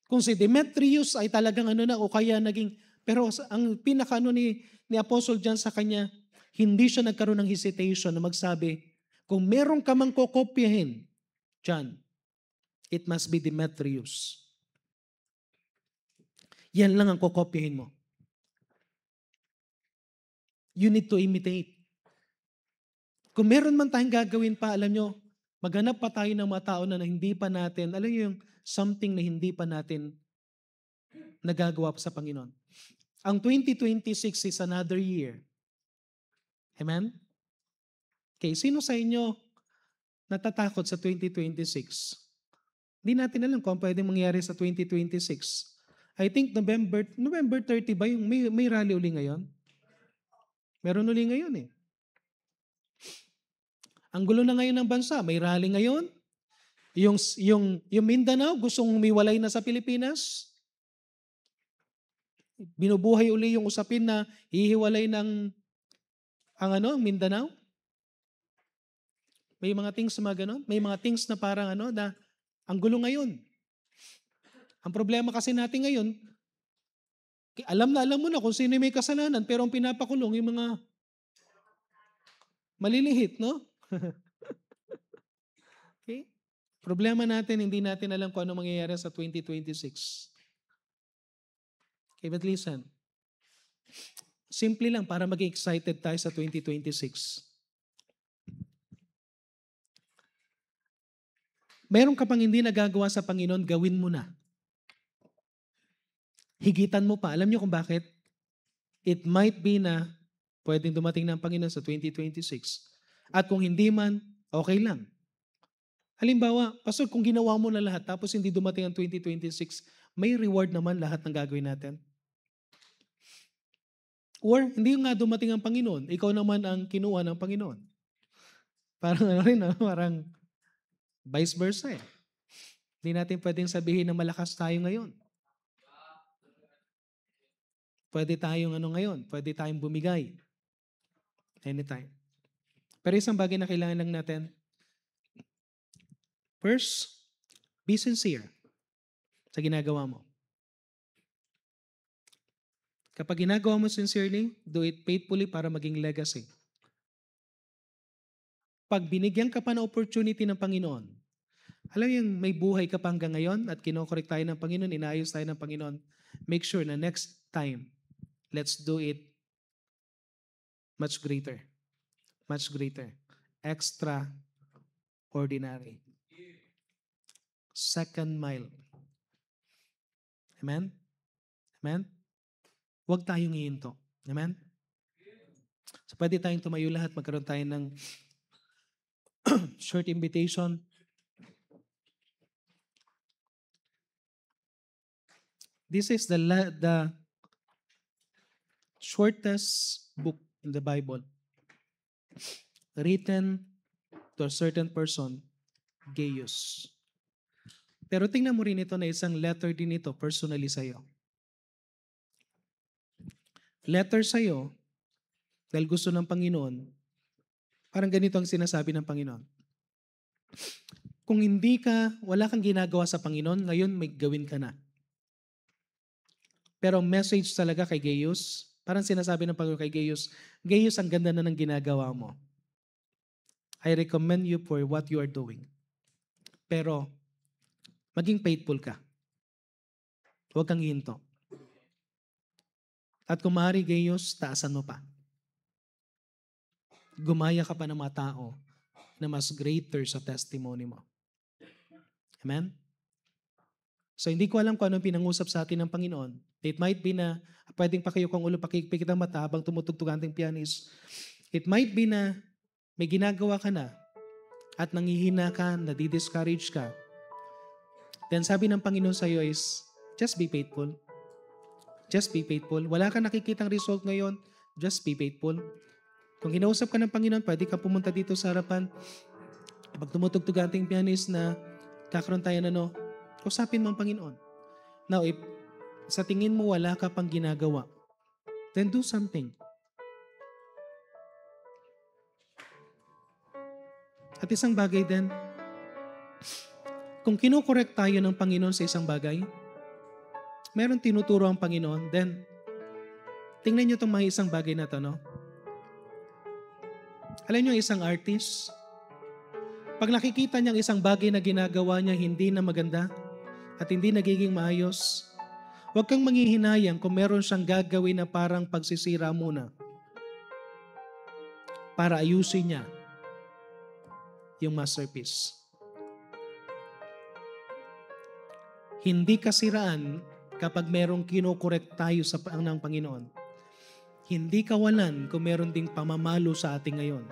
Kung si Demetrius ay talagang o kaya naging, pero ang pinaka ni Apostle John sa kanya, hindi siya nagkaroon ng hesitation na magsabi, kung meron ka mang kokopyahin, John, it must be Demetrius. Yan lang ang kokopyahin mo. You need to imitate. Kung meron man tayong gagawin pa, alam nyo, maghanap pa tayo ng mga tao na hindi pa natin, alam nyo yung something na hindi pa natin nagagawa pa sa Panginoon. Ang 2026 is another year. Amen? Okay, sino sa inyo natatakot sa 2026? Hindi natin alam kung pwedeng mangyari sa 2026. I think November 30 ba yung may rally uli ngayon? Meron uli ngayon eh. Ang gulo na ngayon ng bansa, may rally ngayon. Yung Mindanao gustong humiwalay na sa Pilipinas. Binubuhay uli yung usapin na hihiwalay ng ang Mindanao. May mga things na gano'n. May mga things na parang na ang gulo ngayon. Ang problema kasi natin ngayon, alam mo na kung sino may kasalanan, pero ang pinapakulong yung mga malilihit, no? Okay? Problema natin, hindi natin alam kung ano mangyayari sa 2026. Okay, but listen. Simple lang para maging excited tayo sa 2026. Meron ka pang hindi nagagawa sa Panginoon, gawin mo na. Higitan mo pa. Alam niyo kung bakit? It might be na pwedeng dumating ng Panginoon sa 2026. At kung hindi man, okay lang. Halimbawa, Pastor, kung ginawa mo na lahat tapos hindi dumating ang 2026, may reward naman lahat ng gagawin natin. Or hindi nga dumating ang Panginoon, ikaw naman ang kinuha ng Panginoon. Parang vice versa eh. Hindi natin pwedeng sabihin na malakas tayo ngayon. Pwede tayong ngayon, pwede tayong bumigay. Anytime. Pero isang bagay na kailangan lang natin, first, be sincere sa ginagawa mo. Kapag ginagawa mo sincerely, do it faithfully para maging legacy. Pag binigyan ka pa ng opportunity ng Panginoon, alam yung may buhay ka pa hanggang ngayon at kinokorek tayo ng Panginoon, inaayos tayo ng Panginoon, make sure na next time, let's do it much greater. Much greater. Extraordinary. Second mile. Amen? Amen? Huwag tayong hihinto. Amen? So pwede tayong tumayo lahat, magkaroon tayo ng short invitation. This is the shortest book in the Bible written to a certain person, Gaius. Pero tingnan mo rin ito na isang letter din ito personally sa'yo. Letter sa'yo dahil gusto ng Panginoon. Parang ganito ang sinasabi ng Panginoon. Kung wala kang ginagawa sa Panginoon, ngayon may gawin ka na. Pero ang message talaga kay Gaius, parang sinasabi ng Panginoon kay Gaius, Gaius, ang ganda na ng ginagawa mo. I recommend you for what you are doing. Pero, maging faithful ka. Huwag kang hihinto. At kung maaari, Gaius, taasan mo pa. Gumaya ka pa ng mga tao na mas greater sa testimony mo. Amen? So, hindi ko alam kung anong pinangusap sa atin ng Panginoon. It might be na pwedeng pakiyok ang ulo, pakikpikit ang mata habang tumutugtog ang ating pianist. It might be na may ginagawa ka na at nangihina ka, nadi-discourage ka, then sabi ng Panginoon sa iyo is, just be faithful. Just be faithful. Wala kang nakikitang result ngayon, just be faithful. Kung kinausap ka ng Panginoon, pwede ka pumunta dito sa harapan. Pag tumutugtog ang ating pianist na kakaroon tayo usapin mo ang Panginoon. Now, if sa tingin mo wala ka pang ginagawa, then do something. At isang bagay din, kung kinokorek tayo ng Panginoon sa isang bagay, meron tinuturo ang Panginoon, then tingnan nyo itong mga isang bagay na ito, no? Alam nyo, isang artist, pag nakikita niyang isang bagay na ginagawa niya hindi na maganda at hindi nagiging maayos, huwag kang manghihinayang kung meron siyang gagawin na parang pagsisira muna para ayusin niya yung masterpiece. Hindi kasiraan kapag merong kinokorek tayo sa ng Panginoon. Hindi kawalan kung meron ding pamamalo sa ating ngayon.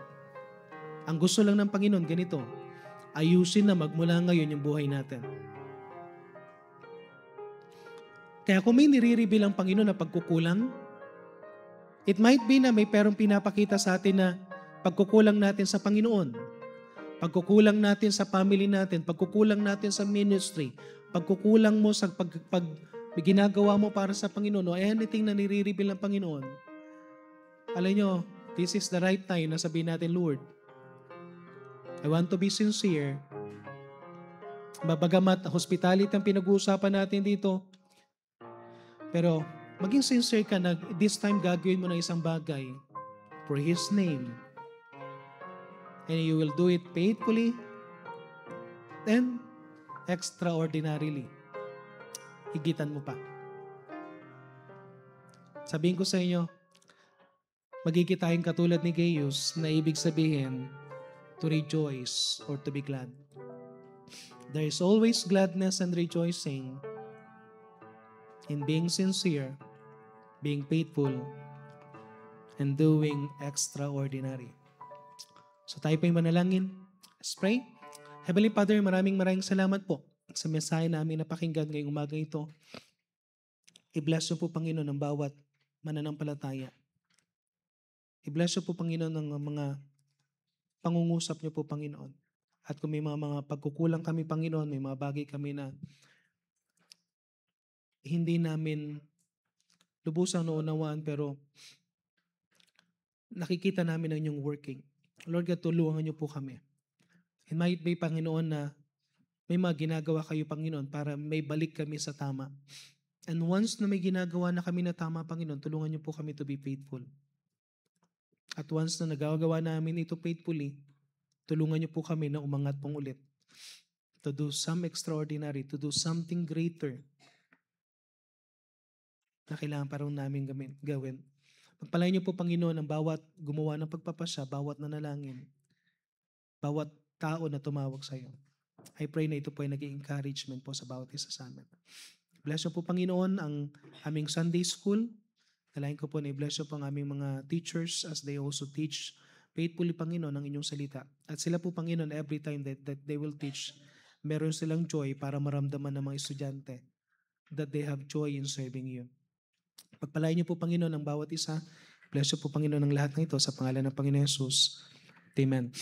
Ang gusto lang ng Panginoon, ganito, ayusin na magmula ngayon yung buhay natin. Kaya kung may nire-reveal ang Panginoon na pagkukulang, it might be na may perong pinapakita sa atin na pagkukulang natin sa Panginoon, pagkukulang natin sa family natin, pagkukulang natin sa ministry, pagkukulang mo sa ginagawa mo para sa Panginoon, o anything na nire-reveal ng Panginoon, alam nyo, this is the right time na sabihin natin, Lord, I want to be sincere. Bagamat hospitality ang pinag-uusapan natin dito, pero maging sincere ka na this time gagawin mo na isang bagay for His name. And you will do it faithfully and extraordinarily. Higitan mo pa. Sabihin ko sa inyo, magiging tayong katulad ni Gaius na ibig sabihin to rejoice or to be glad. There is always gladness and rejoicing in being sincere, being faithful, and doing extraordinary. So tayo pa yung manalangin. Let's pray. Heavenly Father, maraming salamat po sa mensahe namin na pakinggan ngayong umaga ito. I-bless po, Panginoon, ang bawat mananampalataya. I-bless po, Panginoon, ang mga pangungusap niyo po, Panginoon. At kung may mga pagkukulang kami, Panginoon, may mga bagay kami na hindi namin lubusang naunawaan, pero nakikita namin ang inyong working. Lord God, tulungan niyo po kami. It might be, Panginoon, na may mga ginagawa kayo, Panginoon, para may balik kami sa tama. And once na may ginagawa na kami na tama, Panginoon, tulungan niyo po kami to be faithful. At once na nagagawa namin ito faithfully, tulungan niyo po kami na umangat pong ulit. To do some extraordinary, to do something greater na kailangan parang namin gawin. Pagpalain niyo po, Panginoon, ang bawat gumawa ng pagpapasya, bawat nanalangin, bawat tao na tumawag sa iyo. I pray na ito po ay naging encouragement po sa bawat isa sa amin. Bless niyo po, Panginoon, ang aming Sunday School. Dalayan ko po na i-bless niyo po ang aming mga teachers as they also teach faithfully, Panginoon, ang inyong salita. At sila po, Panginoon, every time that they will teach, meron silang joy para maramdaman ng mga estudyante that they have joy in serving you. Pagpalain niyo po, Panginoon, ang bawat isa. Bless niyo po, Panginoon, ang lahat ng ito sa pangalan ng Panginoon Jesus. Amen.